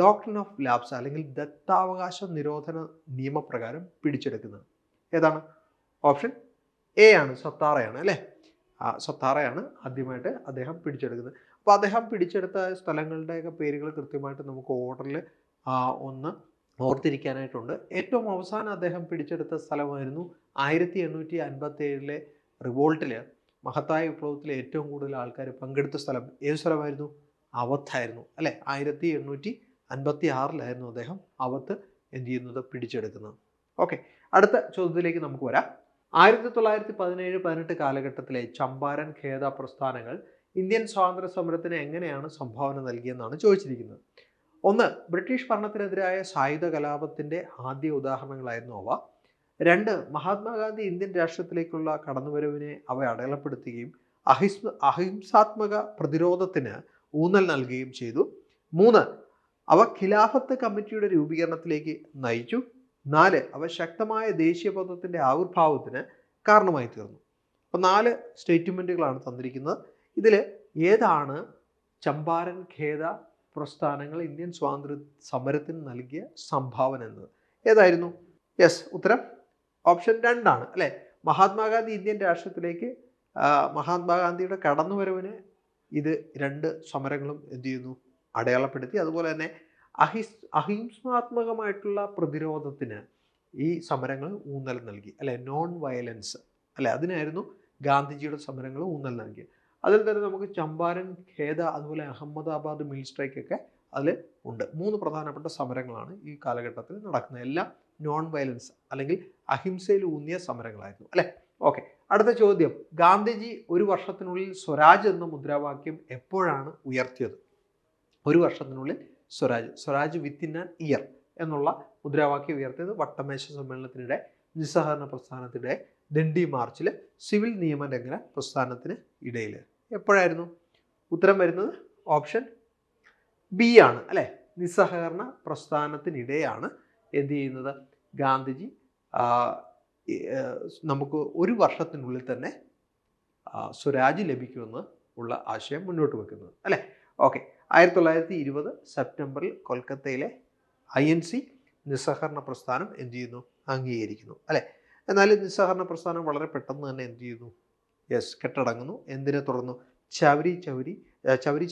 ഡോക്ട്രിൻ ഓഫ് ലാബ്സ് അല്ലെങ്കിൽ ദത്താവകാശ നിരോധന നിയമപ്രകാരം പിടിച്ചെടുക്കുന്നത്? ഏതാണ്? ഓപ്ഷൻ എ ആണ്, സത്താറയാണ്. അല്ലേ? സത്താറയാണ് ആദ്യമായിട്ട് അദ്ദേഹം പിടിച്ചെടുക്കുന്നത്. അപ്പോൾ അദ്ദേഹം പിടിച്ചെടുത്ത സ്ഥലങ്ങളുടെയൊക്കെ പേരുകൾ കൃത്യമായിട്ട് നമുക്ക് ഓർഡറിൽ ഒന്ന് ഓർത്തിരിക്കാനായിട്ടുണ്ട്. ഏറ്റവും അവസാനം അദ്ദേഹം പിടിച്ചെടുത്ത സ്ഥലമായിരുന്നു 1857 റിവോൾട്ടിൽ, മഹത്തായ വിപ്ലവത്തിൽ ഏറ്റവും കൂടുതൽ ആൾക്കാർ പങ്കെടുത്ത സ്ഥലം. ഏത് സ്ഥലമായിരുന്നു? അവധായിരുന്നു. അല്ലേ? 1856 അദ്ദേഹം അവധ് പിടിച്ചെടുക്കുന്നത്. ഓക്കെ, അടുത്ത ചോദ്യത്തിലേക്ക് നമുക്ക് വരാം. 1917-18 കാലഘട്ടത്തിലെ ചമ്പാരൻ ഖേദ പ്രസ്ഥാനങ്ങൾ ഇന്ത്യൻ സ്വാതന്ത്ര്യ സമരത്തിന് എങ്ങനെയാണ് സംഭാവന നൽകിയെന്നാണ് ചോദിച്ചിരിക്കുന്നത്. 1. ബ്രിട്ടീഷ് ഭരണത്തിനെതിരായ സായുധ കലാപത്തിൻ്റെ ആദ്യ ഉദാഹരണങ്ങളായിരുന്നു അവ. 2. മഹാത്മാഗാന്ധി ഇന്ത്യൻ രാഷ്ട്രീയത്തിലേക്കുള്ള കടന്നുവരവിനെ അവ അടയാളപ്പെടുത്തുകയും അഹിംസാത്മക പ്രതിരോധത്തിന് ഊന്നൽ നൽകുകയും ചെയ്തു. 3. അവ ഖിലാഫത്ത് കമ്മിറ്റിയുടെ രൂപീകരണത്തിലേക്ക് നയിച്ചു. 4. അവ ശക്തമായ ദേശീയബോധത്തിൻ്റെ ആവിർഭാവത്തിന് കാരണമായി തീർന്നു. അപ്പോൾ 4 സ്റ്റേറ്റ്മെൻറ്റുകളാണ് തന്നിരിക്കുന്നത്. ഇതിൽ ഏതാണ് ചമ്പാരൻ ഖേദ പ്രസ്ഥാനങ്ങൾ ഇന്ത്യൻ സ്വാതന്ത്ര്യ സമരത്തിന് നൽകിയ സംഭാവന എന്നത്? ഏതായിരുന്നു? യെസ്, ഉത്തരം ഓപ്ഷൻ 2 ആണ്. അല്ലേ? മഹാത്മാഗാന്ധി ഇന്ത്യൻ രാഷ്ട്രീയത്തിലേക്ക് മഹാത്മാഗാന്ധിയുടെ കടന്നുവരവിനെ ഇത് 2 സമരങ്ങളും അടയാളപ്പെടുത്തി. അതുപോലെ തന്നെ അഹിംസാത്മകമായിട്ടുള്ള പ്രതിരോധത്തിന് ഈ സമരങ്ങൾ ഊന്നൽ നൽകി. അല്ലെ? നോൺ വയലൻസ്, അല്ലെ? അതിനായിരുന്നു ഗാന്ധിജിയുടെ സമരങ്ങൾ ഊന്നൽ നൽകിയത്. അതിൽ തന്നെ നമുക്ക് ചമ്പാരൻ ഖേദ, അതുപോലെ അഹമ്മദാബാദ് മിൽ സ്ട്രൈക്ക് ഒക്കെ അതിൽ ഉണ്ട്. 3 പ്രധാനപ്പെട്ട സമരങ്ങളാണ് ഈ കാലഘട്ടത്തിൽ നടക്കുന്നത്. എല്ലാം നോൺ വയലൻസ് അല്ലെങ്കിൽ അഹിംസയിൽ ഊന്നിയ സമരങ്ങളായിരുന്നു. അല്ലേ? ഓക്കെ, അടുത്ത ചോദ്യം. ഗാന്ധിജി 1 വർഷത്തിനുള്ളിൽ സ്വരാജ് എന്ന മുദ്രാവാക്യം എപ്പോഴാണ് ഉയർത്തിയത്? 1 വർഷത്തിനുള്ളിൽ സ്വരാജ് വിത്തിൻ ആൻ ഇയർ എന്നുള്ള മുദ്രാവാക്യം ഉയർത്തിയത് വട്ടമേശ സമ്മേളനത്തിനിടെ, നിസ്സഹകരണ പ്രസ്ഥാനത്തിനിടെ, ദണ്ഡി മാർച്ചിൽ, സിവിൽ നിയമലംഘന പ്രസ്ഥാനത്തിന് ഇടയിൽ. എപ്പോഴായിരുന്നു? ഉത്തരം വരുന്നത് ഓപ്ഷൻ ബി ആണ്. അല്ലേ? നിസ്സഹകരണ പ്രസ്ഥാനത്തിനിടെയാണ് ഗാന്ധിജി നമുക്ക് 1 വർഷത്തിനുള്ളിൽ തന്നെ സ്വരാജ് ലഭിക്കുമെന്ന് ഉള്ള ആശയം മുന്നോട്ട് വെക്കുന്നത്. അല്ലേ? ഓക്കെ, 1920 സെപ്റ്റംബറിൽ കൊൽക്കത്തയിലെ INC നിസ്സഹകരണ പ്രസ്ഥാനം അംഗീകരിക്കുന്നു. അല്ലേ? എന്നാൽ നിസ്സഹകരണ പ്രസ്ഥാനം വളരെ പെട്ടെന്ന് തന്നെ കെട്ടടങ്ങുന്നു. എന്തിനെ തുടർന്നു? ചൗരി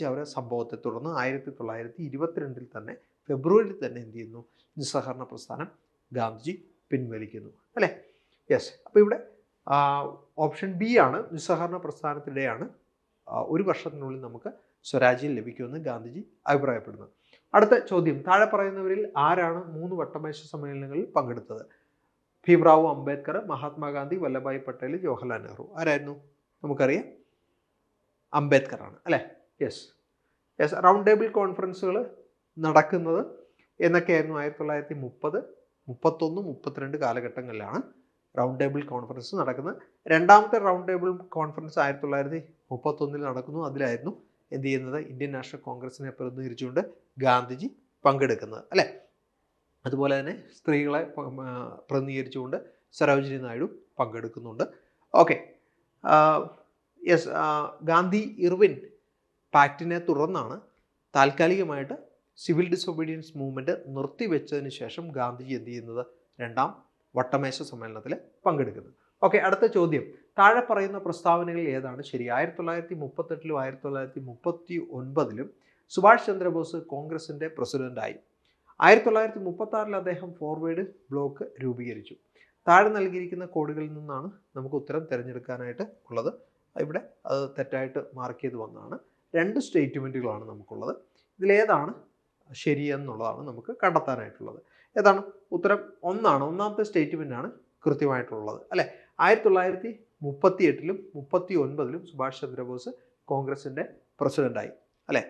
ചൗര സംഭവത്തെ തുടർന്ന് 1922 തന്നെ ഫെബ്രുവരിയിൽ തന്നെ നിസ്സഹകരണ പ്രസ്ഥാനം ഗാന്ധിജി പിൻവലിക്കുന്നു. അല്ലേ? യെസ്, അപ്പോൾ ഇവിടെ ഓപ്ഷൻ ബി ആണ്, നിസ്സഹകരണ പ്രസ്ഥാനത്തിനിടെയാണ് 1 വർഷത്തിനുള്ളിൽ നമുക്ക് സ്വരാജ്യം ലഭിക്കുമെന്ന് ഗാന്ധിജി അഭിപ്രായപ്പെടുന്നു. അടുത്ത ചോദ്യം. താഴെ പറയുന്നവരിൽ ആരാണ് 3 വട്ടമേശ സമ്മേളനങ്ങളിൽ പങ്കെടുത്തത്? ഭീംറാവു അംബേദ്കർ, മഹാത്മാഗാന്ധി, വല്ലഭായ് പട്ടേൽ, ജവഹർലാൽ നെഹ്റു. ആരായിരുന്നു? നമുക്കറിയാം, അംബേദ്കർ ആണ്. അല്ലേ? യെസ്. റൗണ്ട് ടേബിൾ കോൺഫറൻസുകൾ നടക്കുന്നത് എന്നൊക്കെയായിരുന്നു? 1930, 31, 32 കാലഘട്ടങ്ങളിലാണ് റൗണ്ട് ടേബിൾ കോൺഫറൻസ് നടക്കുന്നത്. രണ്ടാമത്തെ റൗണ്ട് ടേബിൾ കോൺഫറൻസ് 1931 നടക്കുന്നു. അതിലായിരുന്നു ഇന്ത്യൻ നാഷണൽ കോൺഗ്രസിനെ പ്രതിനിധീകരിച്ചുകൊണ്ട് ഗാന്ധിജി പങ്കെടുക്കുന്നത്. അല്ലേ? അതുപോലെ തന്നെ സ്ത്രീകളെ പ്രതിനിധീകരിച്ചുകൊണ്ട് സരോജിനി നായിഡു പങ്കെടുക്കുന്നുണ്ട്. ഓക്കെ, ഗാന്ധി ഇർവിൻ പാക്റ്റിനെ തുടർന്നാണ് താൽക്കാലികമായിട്ട് സിവിൽ ഡിസൊബീഡിയൻസ് മൂവ്മെൻറ്റ് നിർത്തിവെച്ചതിന് ശേഷം ഗാന്ധിജി രണ്ടാം വട്ടമേശ സമ്മേളനത്തിൽ പങ്കെടുക്കുന്നത്. ഓക്കെ, അടുത്ത ചോദ്യം. താഴെ പറയുന്ന പ്രസ്താവനകളിൽ ഏതാണ് ശരി? 1938-ലും 1939-ലും സുഭാഷ് ചന്ദ്രബോസ് കോൺഗ്രസിൻ്റെ പ്രസിഡന്റായി. 1936 അദ്ദേഹം ഫോർവേഡ് ബ്ലോക്ക് രൂപീകരിച്ചു. താഴെ നൽകിയിരിക്കുന്ന കോഡുകളിൽ നിന്നാണ് നമുക്ക് ഉത്തരം തിരഞ്ഞെടുക്കാനായിട്ട് ഉള്ളത്. ഇവിടെ അത് തെറ്റായിട്ട് മാർക്ക് ചെയ്ത് വന്നതാണ്. 2 സ്റ്റേറ്റ്മെൻറ്റുകളാണ് നമുക്കുള്ളത്. ഇതിലേതാണ് ശരിയെന്നുള്ളതാണ് നമുക്ക് കണ്ടെത്താനായിട്ടുള്ളത്. ഏതാണ്? ഉത്തരം 1 ആണ്. 1ാമത്തെ സ്റ്റേറ്റ്മെൻറ്റാണ് കൃത്യമായിട്ടുള്ളത്. അല്ലേ? 1938-ലും 1939-ലും സുഭാഷ് ചന്ദ്രബോസ് കോൺഗ്രസിൻ്റെ പ്രസിഡന്റായി. അല്ലേ?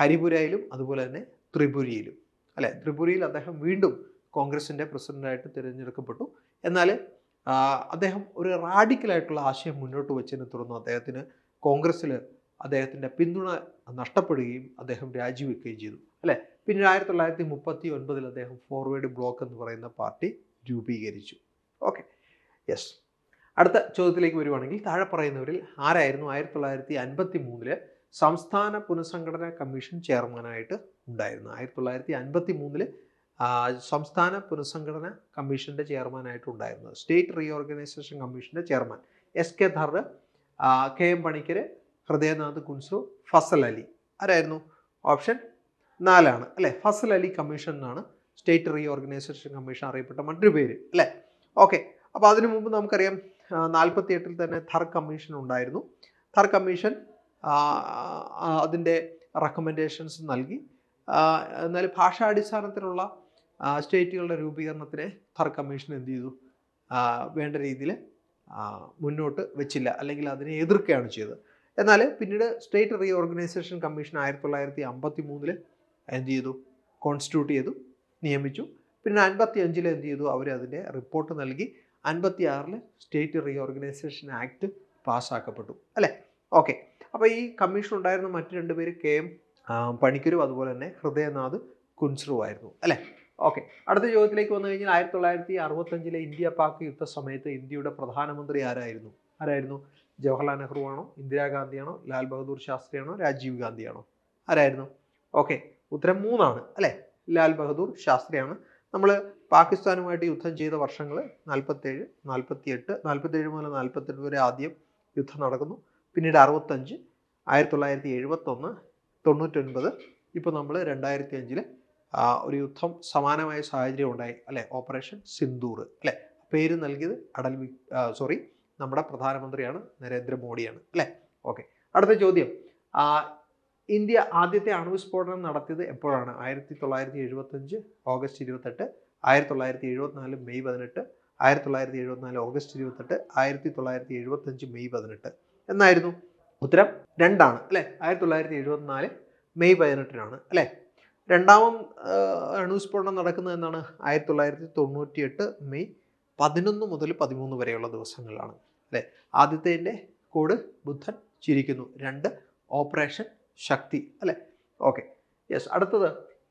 ഹരിപുരയിലും അതുപോലെ തന്നെ ത്രിപുരയിലും. അല്ലെ. ത്രിപുരയിൽ അദ്ദേഹം വീണ്ടും കോൺഗ്രസിൻ്റെ പ്രസിഡന്റായിട്ട് തിരഞ്ഞെടുക്കപ്പെട്ടു. എന്നാൽ അദ്ദേഹം ഒരു റാഡിക്കലായിട്ടുള്ള ആശയം മുന്നോട്ട് വെച്ചതിനെ തുടർന്ന് അദ്ദേഹത്തിന് കോൺഗ്രസ്സിൽ അദ്ദേഹത്തിൻ്റെ പിന്തുണ നഷ്ടപ്പെടുകയും അദ്ദേഹം രാജിവെക്കുകയും ചെയ്തു, അല്ലേ. പിന്നീട് 1939 അദ്ദേഹം ഫോർവേഡ് ബ്ലോക്ക് എന്ന് പറയുന്ന പാർട്ടി രൂപീകരിച്ചു. Okay, yes. അടുത്ത ചോദ്യത്തിലേക്ക് വരുവാണെങ്കിൽ താഴെ പറയുന്നവരിൽ ആരായിരുന്നു 1953 സംസ്ഥാന പുനഃസംഘടനാ കമ്മീഷൻ ചെയർമാനായിട്ട് ഉണ്ടായിരുന്നു? 1953 സംസ്ഥാന പുനഃസംഘടനാ കമ്മീഷൻ്റെ ചെയർമാനായിട്ട് ഉണ്ടായിരുന്നത് സ്റ്റേറ്റ് റീഓർഗനൈസേഷൻ കമ്മീഷൻ്റെ chairman SK Dhar, KM Panikkar, Hridaynath Kunzru, Fazal Ali. ആരായിരുന്നു? ഓപ്ഷൻ 4 അല്ലേ. ഫസൽ അലി കമ്മീഷൻ എന്നാണ് സ്റ്റേറ്റ് റീഓർഗനൈസേഷൻ കമ്മീഷൻ അറിയപ്പെട്ട മറ്റൊരു പേര്, അല്ലേ. ഓക്കെ, അപ്പോൾ അതിനു മുമ്പ് നമുക്കറിയാം 48 തന്നെ ധർ കമ്മീഷൻ ഉണ്ടായിരുന്നു. ധർ കമ്മീഷൻ അതിൻ്റെ റെക്കമെൻഡേഷൻസ് നൽകി. എന്നാൽ ഭാഷാടിസ്ഥാനത്തിലുള്ള സ്റ്റേറ്റുകളുടെ രൂപീകരണത്തിന് ധർ കമ്മീഷൻ എന്ത് ചെയ്തു? വേണ്ട രീതിയിൽ മുന്നോട്ട് വെച്ചില്ല, അല്ലെങ്കിൽ അതിനെ എതിർക്കുകയാണ് ചെയ്തത്. എന്നാൽ പിന്നീട് സ്റ്റേറ്റ് റീഓർഗനൈസേഷൻ കമ്മീഷൻ 1953 എന്ത് ചെയ്തു? കോൺസ്റ്റിറ്റ്യൂട്ട് ചെയ്തു, നിയമിച്ചു. പിന്നെ 55 എന്ത് ചെയ്തു? അവർ അതിൻ്റെ റിപ്പോർട്ട് നൽകി. 56 സ്റ്റേറ്റ് റീഓർഗനൈസേഷൻ ആക്ട് പാസ്സാക്കപ്പെട്ടു, അല്ലേ. ഓക്കെ, അപ്പോൾ ഈ കമ്മീഷൻ ഉണ്ടായിരുന്ന മറ്റു 2 പേര് KM പണിക്കരും അതുപോലെ തന്നെ ഹൃദയനാഥ് കുൻസ്രു ആയിരുന്നു, അല്ലേ. ഓക്കെ, അടുത്ത ചോദ്യത്തിലേക്ക് വന്നു കഴിഞ്ഞാൽ 1965 ഇന്ത്യ പാക് യുദ്ധ സമയത്ത് ഇന്ത്യയുടെ പ്രധാനമന്ത്രി ആരായിരുന്നു? ജവഹർലാൽ നെഹ്റു ആണോ, ഇന്ദിരാഗാന്ധിയാണോ, ലാൽ ബഹദൂർ ശാസ്ത്രിയാണോ, രാജീവ് ഗാന്ധിയാണോ? ആരായിരുന്നു? ഓക്കെ, ഉത്തരം 3 അല്ലേ. ലാൽ ബഹദൂർ ശാസ്ത്രിയാണ്. നമ്മൾ പാകിസ്ഥാനുമായിട്ട് യുദ്ധം ചെയ്ത വർഷങ്ങൾ 47, 48, 47 മുതൽ 48 വരെ ആദ്യം യുദ്ധം നടക്കുന്നു. പിന്നീട് 65, 1971, 99, ഇപ്പോൾ നമ്മൾ 2005 ഒരു യുദ്ധം സമാനമായ സാഹചര്യം ഉണ്ടായി, അല്ലേ. ഓപ്പറേഷൻ സിന്ദൂർ, അല്ലേ. പേര് നൽകിയത് നമ്മുടെ പ്രധാനമന്ത്രിയാണ്, നരേന്ദ്രമോദിയാണ്, അല്ലേ. ഓക്കെ, അടുത്ത ചോദ്യം. ഇന്ത്യ ആദ്യത്തെ അണുവിസ്ഫോടനം നടത്തിയത് എപ്പോഴാണ്? 1975 ഓഗസ്റ്റ് 28, 1974 മെയ് 18, 1974 ഓഗസ്റ്റ് 28, 1975 മെയ് 18 എന്നായിരുന്നു? ഉത്തരം 2 അല്ലേ. 1974 മെയ് 18 അല്ലേ. രണ്ടാമം അണുവിസ്ഫോടനം നടക്കുന്നത് എന്നാണ്? 1998 മെയ് 11 മുതൽ 13 വരെയുള്ള ദിവസങ്ങളിലാണ്, അല്ലേ. ആദ്യത്തേൻ്റെ കോഡ് ബുദ്ധൻ ചിരിക്കുന്നു, 2 ഓപ്പറേഷൻ ശക്തി, അല്ലേ. Okay, yes. അടുത്തത്,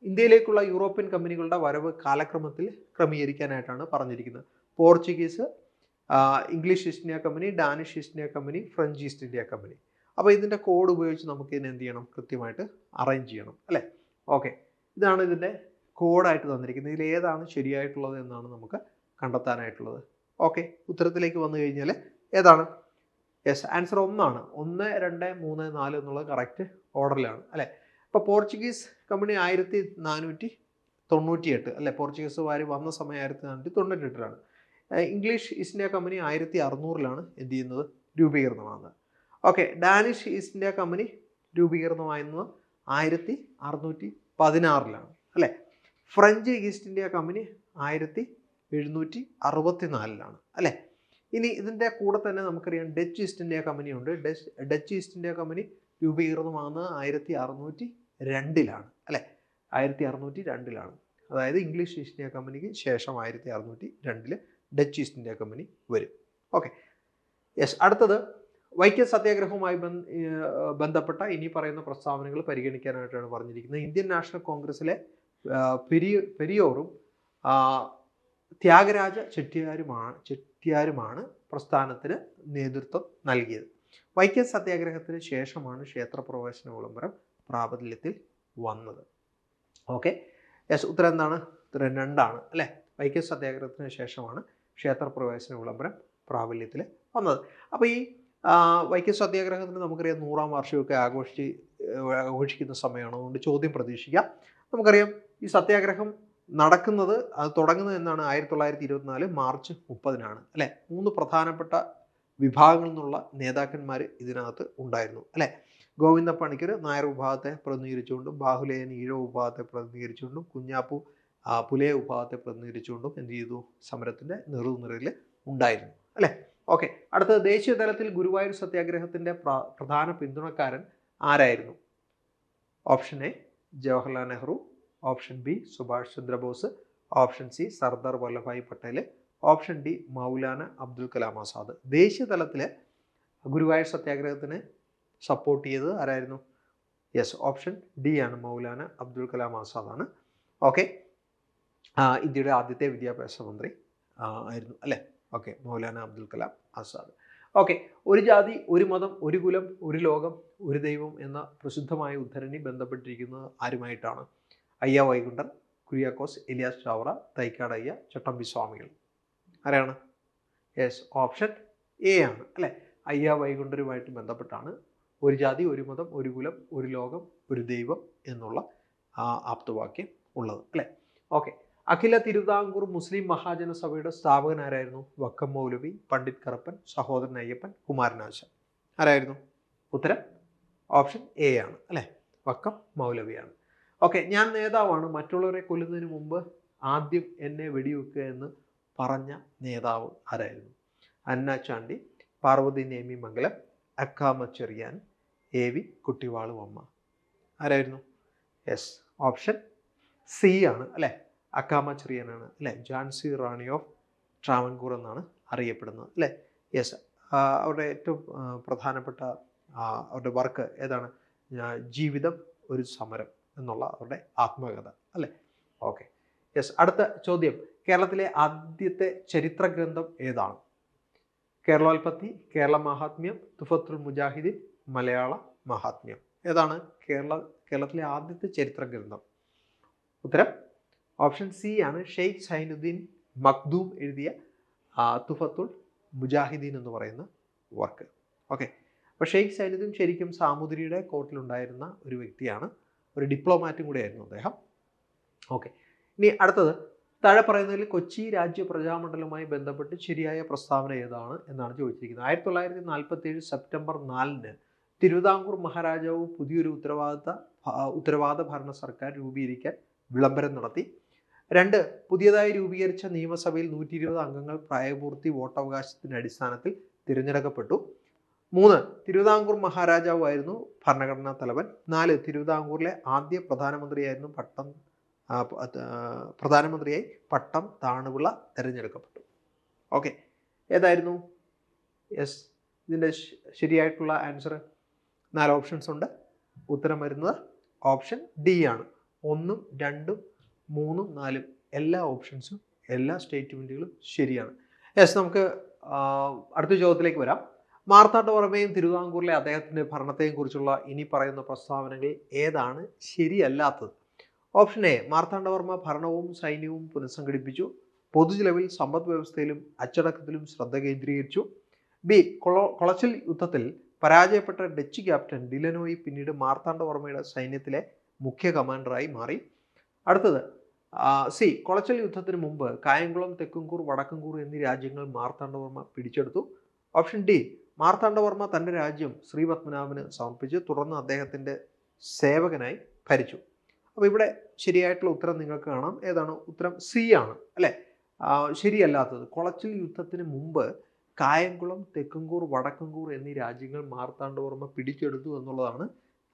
ഇന്ത്യയിലേക്കുള്ള യൂറോപ്യൻ കമ്പനികളുടെ വരവ് കാലക്രമത്തിൽ ക്രമീകരിക്കാനായിട്ടാണ് പറഞ്ഞിരിക്കുന്നത്. Portuguese, English east India company, Danish East India company, French east India company. അപ്പോൾ ഇതിൻ്റെ കോഡ് ഉപയോഗിച്ച് നമുക്ക് ഇതിനെ എന്ത് ചെയ്യണം? കൃത്യമായിട്ട് അറേഞ്ച് ചെയ്യണം, അല്ലേ. ഓക്കെ, ഇതാണ് ഇതിൻ്റെ കോഡായിട്ട് തന്നിരിക്കുന്നത്. ഇതിൽ ഏതാണ് ശരിയായിട്ടുള്ളത് എന്നാണ് നമുക്ക് കണ്ടെത്താനായിട്ടുള്ളത്. ഓക്കെ, ഉത്തരത്തിലേക്ക് വന്നു കഴിഞ്ഞാൽ ഏതാണ്? യെസ്, ആൻസർ 1 1, 2, 3, 4 എന്നുള്ളത് കറക്റ്റ് ഓർഡറിലാണ്, അല്ലേ. ഇപ്പോൾ പോർച്ചുഗീസ് കമ്പനി 1498, അല്ലേ. പോർച്ചുഗീസുകാർ വന്ന സമയം 1498. ഇംഗ്ലീഷ് ഈസ്റ്റ് ഇന്ത്യ കമ്പനി 1600 എന്ത് ചെയ്യുന്നത്? രൂപീകരണമാകുന്നത്. Okay, Danish East India Company രൂപീകരണമായിരുന്നത് 1616, അല്ലേ. ഫ്രഞ്ച് ഈസ്റ്റ് ഇന്ത്യ കമ്പനി 1764, അല്ലേ. ഇനി ഇതിൻ്റെ കൂടെ തന്നെ നമുക്കറിയാം ഡച്ച് ഈസ്റ്റ് ഇന്ത്യ കമ്പനി ഉണ്ട്. ഡച്ച് ഈസ്റ്റ് ഇന്ത്യ കമ്പനി രൂപീകൃതമാകുന്നത് 1602, അല്ലേ. 1602. അതായത് ഇംഗ്ലീഷ് ഈസ്റ്റ് ഇന്ത്യ കമ്പനിക്ക് ശേഷം 1602 ഡച്ച് ഈസ്റ്റ് ഇന്ത്യ കമ്പനി വരും. Okay, yes. അടുത്തത്, വൈക്കം സത്യാഗ്രഹവുമായി ബന്ധപ്പെട്ട ഇനി പറയുന്ന പ്രസ്താവനകൾ പരിഗണിക്കാനായിട്ടാണ് പറഞ്ഞിരിക്കുന്നത്. ഇന്ത്യൻ നാഷണൽ കോൺഗ്രസിലെ പെരിയോറും ത്യാഗരാജ ചെട്ടിയാരുമാണ് പ്രസ്ഥാനത്തിന് നേതൃത്വം നൽകിയത്. വൈക്കം സത്യാഗ്രഹത്തിന് ശേഷമാണ് ക്ഷേത്രപ്രവേശന വിളംബരം പ്രാബല്യത്തിൽ വന്നത്. Okay, yes. ഉത്തരം എന്താണ്? ഉത്തരം 2 അല്ലേ. വൈക്കം സത്യാഗ്രഹത്തിന് ശേഷമാണ് ക്ഷേത്രപ്രവേശന വിളംബരം പ്രാബല്യത്തിൽ വന്നത്. അപ്പോൾ ഈ വൈക്കം സത്യാഗ്രഹത്തിന് നമുക്കറിയാം 100ാം വാർഷികമൊക്കെ ആഘോഷിക്കുന്ന സമയമാണ്. അതുകൊണ്ട് ചോദ്യം പ്രതീക്ഷിക്കാം. നമുക്കറിയാം ഈ സത്യാഗ്രഹം നടക്കുന്നത്, അത് തുടങ്ങുന്നത് എന്നാണ്? 1924 മാർച്ച് 30, അല്ലേ. 3 പ്രധാനപ്പെട്ട വിഭാഗങ്ങളിൽ നിന്നുള്ള നേതാക്കന്മാർ ഇതിനകത്ത് ഉണ്ടായിരുന്നു, അല്ലേ. ഗോവിന്ദ പണിക്കർ നായർ വിഭാഗത്തെ പ്രതിനിധീകരിച്ചുകൊണ്ടും, ബാഹുലേയൻ ഈഴവ വിഭാഗത്തെ പ്രതിനിധീകരിച്ചുകൊണ്ടും, കുഞ്ഞാപ്പു പുലയ വിഭാഗത്തെ പ്രതിനിധീകരിച്ചുകൊണ്ടും എന്ത് ചെയ്തു? സമരത്തിൻ്റെ നേതൃനിരയിൽ ഉണ്ടായിരുന്നു, അല്ലേ. ഓക്കെ, അടുത്തത്, ദേശീയ തലത്തിൽ ഗുരുവായൂർ സത്യാഗ്രഹത്തിൻ്റെ പ്രധാന പിന്തുണക്കാരൻ ആരായിരുന്നു? Option A Jawaharlal Nehru, option B Subhash Chandrabose, option C Sardar Vallabhbhai Patel, option D Maulana Abdul Kalam Azad. ദേശീയ തലത്തിൽ ഗുരുവായൂർ സത്യാഗ്രഹത്തിന് സപ്പോർട്ട് ചെയ്തത് ആരായിരുന്നു? യെസ്, ഓപ്ഷൻ ഡി ആണ്, മൗലാന അബ്ദുൽ കലാം ആസാദാണ്. ഓക്കെ, ഇന്ത്യയുടെ ആദ്യത്തെ വിദ്യാഭ്യാസ മന്ത്രി ആയിരുന്നു അല്ലേ? ഓക്കെ, മൗലാന അബ്ദുൽ കലാം ആസാദ്. ഓക്കെ, ഒരു ജാതി ഒരു മതം ഒരു കുലം ഒരു ലോകം ഒരു ദൈവം എന്ന പ്രസിദ്ധമായ ഉദ്ധരണി ബന്ധപ്പെട്ടിരിക്കുന്നത് ആരുമായിട്ടാണ്? അയ്യ വൈകുണ്ഠർ, കുര്യാക്കോസ് എലിയാസ് ചാവറ, തൈക്കാടയ്യ, ചട്ടമ്പി സ്വാമികൾ. ആരാണ്? യെസ്, ഓപ്ഷൻ എ ആണ് അല്ലേ? അയ്യ വൈകുണ്ഠരുമായിട്ട് ബന്ധപ്പെട്ടാണ് ഒരു ജാതി ഒരു മതം ഒരു കുലം ഒരു ലോകം ഒരു ദൈവം എന്നുള്ള ആപ്തവാക്യം ഉള്ളത് അല്ലേ? ഓക്കെ, അഖില തിരുവിതാംകൂർ മുസ്ലിം മഹാജനസഭയുടെ സ്ഥാപകനാരായിരുന്നു? വക്കം മൗലവി, പണ്ഡിറ്റ് കറപ്പൻ, സഹോദരൻ അയ്യപ്പൻ, കുമാരനാശാൻ. ആരായിരുന്നു? ഉത്തരം ഓപ്ഷൻ എ ആണ് അല്ലേ? വക്കം മൗലവിയാണ്. ഓക്കെ, ഞാൻ നേതാവാണ്, മറ്റുള്ളവരെ കൊല്ലുന്നതിന് മുമ്പ് ആദ്യം എന്നെ വെടിവെക്കുക എന്ന് പറഞ്ഞ നേതാവ് ആരായിരുന്നു? അന്ന ചാണ്ടി, പാർവതി നേമി മംഗലം, അക്കാമ ചെറിയാൻ, എ വി കുട്ടിവാളു അമ്മ. ആരായിരുന്നു? യെസ്, ഓപ്ഷൻ സി ആണ് അല്ലേ? അക്കാമ ചെറിയാനാണ് അല്ലേ? ഝാൻസി റാണി ഓഫ് ട്രാവൻകൂർ എന്നാണ് അറിയപ്പെടുന്നത് അല്ലേ? യെസ്, അവരുടെ ഏറ്റവും പ്രധാനപ്പെട്ട അവരുടെ വർക്ക് ഏതാണ്? ജീവിതം ഒരു സമരം എന്നുള്ള അവരുടെ ആത്മകഥ അല്ലേ? Okay, yes. അടുത്ത ചോദ്യം, കേരളത്തിലെ ആദ്യത്തെ ചരിത്ര ഗ്രന്ഥം ഏതാണ്? കേരളോൽപ്പത്തി, കേരള മഹാത്മ്യം, തുഫത്തുൽ മുജാഹിദീൻ, മലയാള മഹാത്മ്യം. ഏതാണ് കേരളത്തിലെ ആദ്യത്തെ ചരിത്ര ഗ്രന്ഥം? ഉത്തരം ഓപ്ഷൻ സി ആണ്, ഷെയ്ഖ് സൈനുദ്ദീൻ മഖ്ദൂം എഴുതിയ തുഫത്തുൽ മുജാഹിദീൻ എന്ന് പറയുന്ന വർക്ക്. ഓക്കെ, അപ്പോൾ ഷെയ്ഖ് സൈനുദ്ദീൻ ശരിക്കും സാമൂതിരിയുടെ കോർട്ടിലുണ്ടായിരുന്ന ഒരു വ്യക്തിയാണ്, ഒരു ഡിപ്ലോമാറ്റും കൂടിയായിരുന്നു അദ്ദേഹം. ഓക്കെ, ഇനി അടുത്തത്, താഴെ പറയുന്നതിൽ കൊച്ചി രാജ്യ പ്രജാമണ്ഡലവുമായി ബന്ധപ്പെട്ട് ശരിയായ പ്രസ്താവന ഏതാണ് എന്നാണ് ചോദിച്ചിരിക്കുന്നത്. 1947 സെപ്റ്റംബർ 4 തിരുവിതാംകൂർ മഹാരാജാവ് പുതിയൊരു ഉത്തരവാദ ഭരണ സർക്കാർ രൂപീകരിക്കാൻ വിളംബരം നടത്തി. 2, പുതിയതായി രൂപീകരിച്ച നിയമസഭയിൽ 120 അംഗങ്ങൾ പ്രായപൂർത്തി വോട്ടവകാശത്തിൻ്റെ അടിസ്ഥാനത്തിൽ തിരഞ്ഞെടുക്കപ്പെട്ടു. 3, തിരുവിതാംകൂർ മഹാരാജാവായിരുന്നു ഭരണഘടനാ തലവൻ. 4, തിരുവിതാംകൂറിലെ ആദ്യ പ്രധാനമന്ത്രിയായി പട്ടം താണുപിള്ള തിരഞ്ഞെടുക്കപ്പെട്ടു. ഓക്കെ, ഏതായിരുന്നു? യെസ്, ഇതിൻ്റെ ശരിയായിട്ടുള്ള ആൻസർ 4 ഓപ്ഷൻസ് ഉണ്ട്. ഉത്തരം വരുന്നത് ഓപ്ഷൻ ഡി ആണ്. 1, 2, 3, 4 എല്ലാ ഓപ്ഷൻസും എല്ലാ സ്റ്റേറ്റ്മെൻറ്റുകളും ശരിയാണ്. യെസ്, നമുക്ക് അടുത്ത ചോദ്യത്തിലേക്ക് വരാം. മാർത്താണ്ഡവർമ്മയും തിരുവിതാംകൂറിലെ അദ്ദേഹത്തിൻ്റെ ഭരണത്തെയും കുറിച്ചുള്ള ഇനി പറയുന്ന പ്രസ്താവനകൾ ഏതാണ് ശരിയല്ലാത്തത്? ഓപ്ഷൻ എ, മാർത്താണ്ഡവർമ്മ ഭരണവും സൈന്യവും പുനഃസംഘടിപ്പിച്ചു. പൊതുചെലവിൽ സമ്പദ് വ്യവസ്ഥയിലും അച്ചടക്കത്തിലും ശ്രദ്ധ കേന്ദ്രീകരിച്ചു. ബി, കൊളച്ചിൽ യുദ്ധത്തിൽ പരാജയപ്പെട്ട ഡച്ച് ക്യാപ്റ്റൻ ഡിലനോയി പിന്നീട് മാർത്താണ്ഡവർമ്മയുടെ സൈന്യത്തിലെ മുഖ്യ കമാൻഡറായി മാറി. അടുത്തത് സി, കൊളച്ചിൽ യുദ്ധത്തിന് മുമ്പ് കായംകുളം, തെക്കുംകൂർ, വടക്കുംകൂർ എന്നീ രാജ്യങ്ങൾ മാർത്താണ്ഡവർമ്മ പിടിച്ചെടുത്തു. ഓപ്ഷൻ ഡി, മാർത്താണ്ഡവർമ്മ തൻ്റെ രാജ്യം ശ്രീപത്മനാഭന് സമർപ്പിച്ചു, തുടർന്ന് അദ്ദേഹത്തിൻ്റെ സേവകനായി ഭരിച്ചു. അപ്പോൾ ഇവിടെ ശരിയായിട്ടുള്ള ഉത്തരം നിങ്ങൾക്ക് കാണാം. ഏതാണ്? ഉത്തരം സി ആണ് അല്ലേ? ശരിയല്ലാത്തത്, കൊളച്ചിൽ യുദ്ധത്തിന് മുമ്പ് കായംകുളം, തെക്കുംകൂർ, വടക്കുംകൂർ എന്നീ രാജ്യങ്ങൾ മാർത്താണ്ഡവർമ്മ പിടിച്ചെടുത്തു എന്നുള്ളതാണ്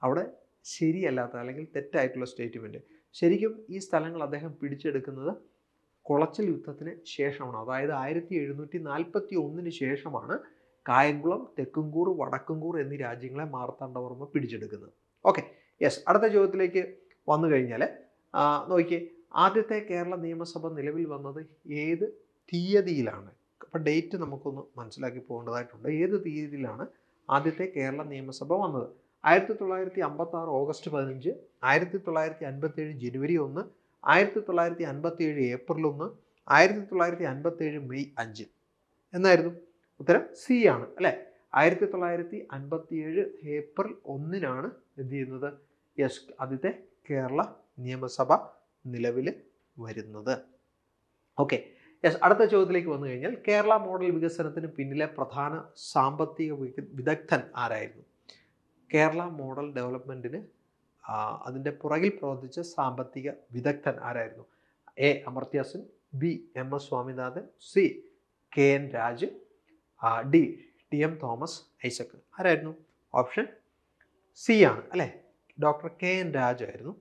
അവിടെ ശരിയല്ലാത്ത അല്ലെങ്കിൽ തെറ്റായിട്ടുള്ള സ്റ്റേറ്റ്മെൻറ്റ്. ശരിക്കും ഈ സ്ഥലങ്ങൾ അദ്ദേഹം പിടിച്ചെടുക്കുന്നത് കൊളച്ചിൽ യുദ്ധത്തിന് ശേഷമാണ്. അതായത് 1741 ശേഷമാണ് കായംകുളം, തെക്കുംകൂർ, വടക്കുംകൂർ എന്നീ രാജ്യങ്ങളെ മാർത്താണ്ഡവർമ്മ പിടിച്ചെടുക്കുന്നത്. Okay, yes. അടുത്ത ചോദ്യത്തിലേക്ക് വന്നു കഴിഞ്ഞാൽ നോക്കിയേ, ആദ്യത്തെ കേരള നിയമസഭ നിലവിൽ വന്നത് ഏത് തീയതിയിലാണ്? അപ്പം ഡേറ്റ് നമുക്കൊന്ന് മനസ്സിലാക്കി പോകേണ്ടതായിട്ടുണ്ട്. ഏത് തീയതിയിലാണ് ആദ്യത്തെ കേരള നിയമസഭ വന്നത്? 1956 ഓഗസ്റ്റ് 15, 1957 ജനുവരി 1, 1957 ഏപ്രിൽ 1, 1957 മെയ് 5 എന്നായിരുന്നു. ഉത്തരം സി ആണ് അല്ലേ? 1957 ഏപ്രിൽ 1 എന്ത് ചെയ്യുന്നത്? യെസ്, ആദ്യത്തെ കേരള നിയമസഭ നിലവിൽ വരുന്നത്. Okay, yes. അടുത്ത ചോദ്യത്തിലേക്ക് വന്നു കഴിഞ്ഞാൽ, കേരള മോഡൽ വികസനത്തിന് പിന്നിലെ പ്രധാന സാമ്പത്തിക വിദഗ്ധൻ ആരായിരുന്നു? കേരള മോഡൽ ഡെവലപ്മെൻറ്റിന് അതിൻ്റെ പുറകിൽ പ്രവർത്തിച്ച സാമ്പത്തിക വിദഗ്ധൻ ആരായിരുന്നു? A, Amartya Sen, B, MS Swaminathan, C, KN Raj, D, TM Thomas Isaac. ആരായിരുന്നു? ഓപ്ഷൻ സി ആണ് അല്ലേ? ഡോക്ടർ KN രാജ് ആയിരുന്നു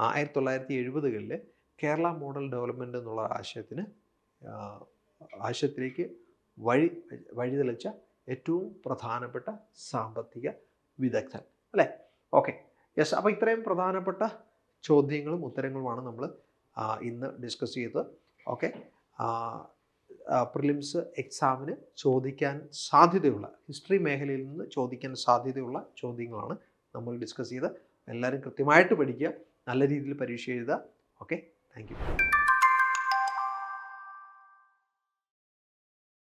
1970കളിൽ കേരള മോഡൽ ഡെവലപ്മെൻറ്റ് എന്നുള്ള ആശയത്തിലേക്ക് വഴിതെളിച്ച ഏറ്റവും പ്രധാനപ്പെട്ട സാമ്പത്തിക വിദഗ്ധൻ അല്ലേ? Okay, yes. അപ്പോൾ ഇത്രയും പ്രധാനപ്പെട്ട ചോദ്യങ്ങളും ഉത്തരങ്ങളുമാണ് നമ്മൾ ഇന്ന് ഡിസ്കസ് ചെയ്തത്. ഓക്കെ, പ്രിലിംസ് എക്സാമിന് ചോദിക്കാൻ സാധ്യതയുള്ള ഹിസ്റ്ററി മേഖലയിൽ നിന്ന് ചോദിക്കാൻ സാധ്യതയുള്ള ചോദ്യങ്ങളാണ് നമ്മൾ ഡിസ്കസ് ചെയ്തത്. എല്ലാവരും കൃത്യമായിട്ട് പഠിക്കുക, നല്ല രീതിയിൽ പരീക്ഷ എഴുതുക. Okay, thank you.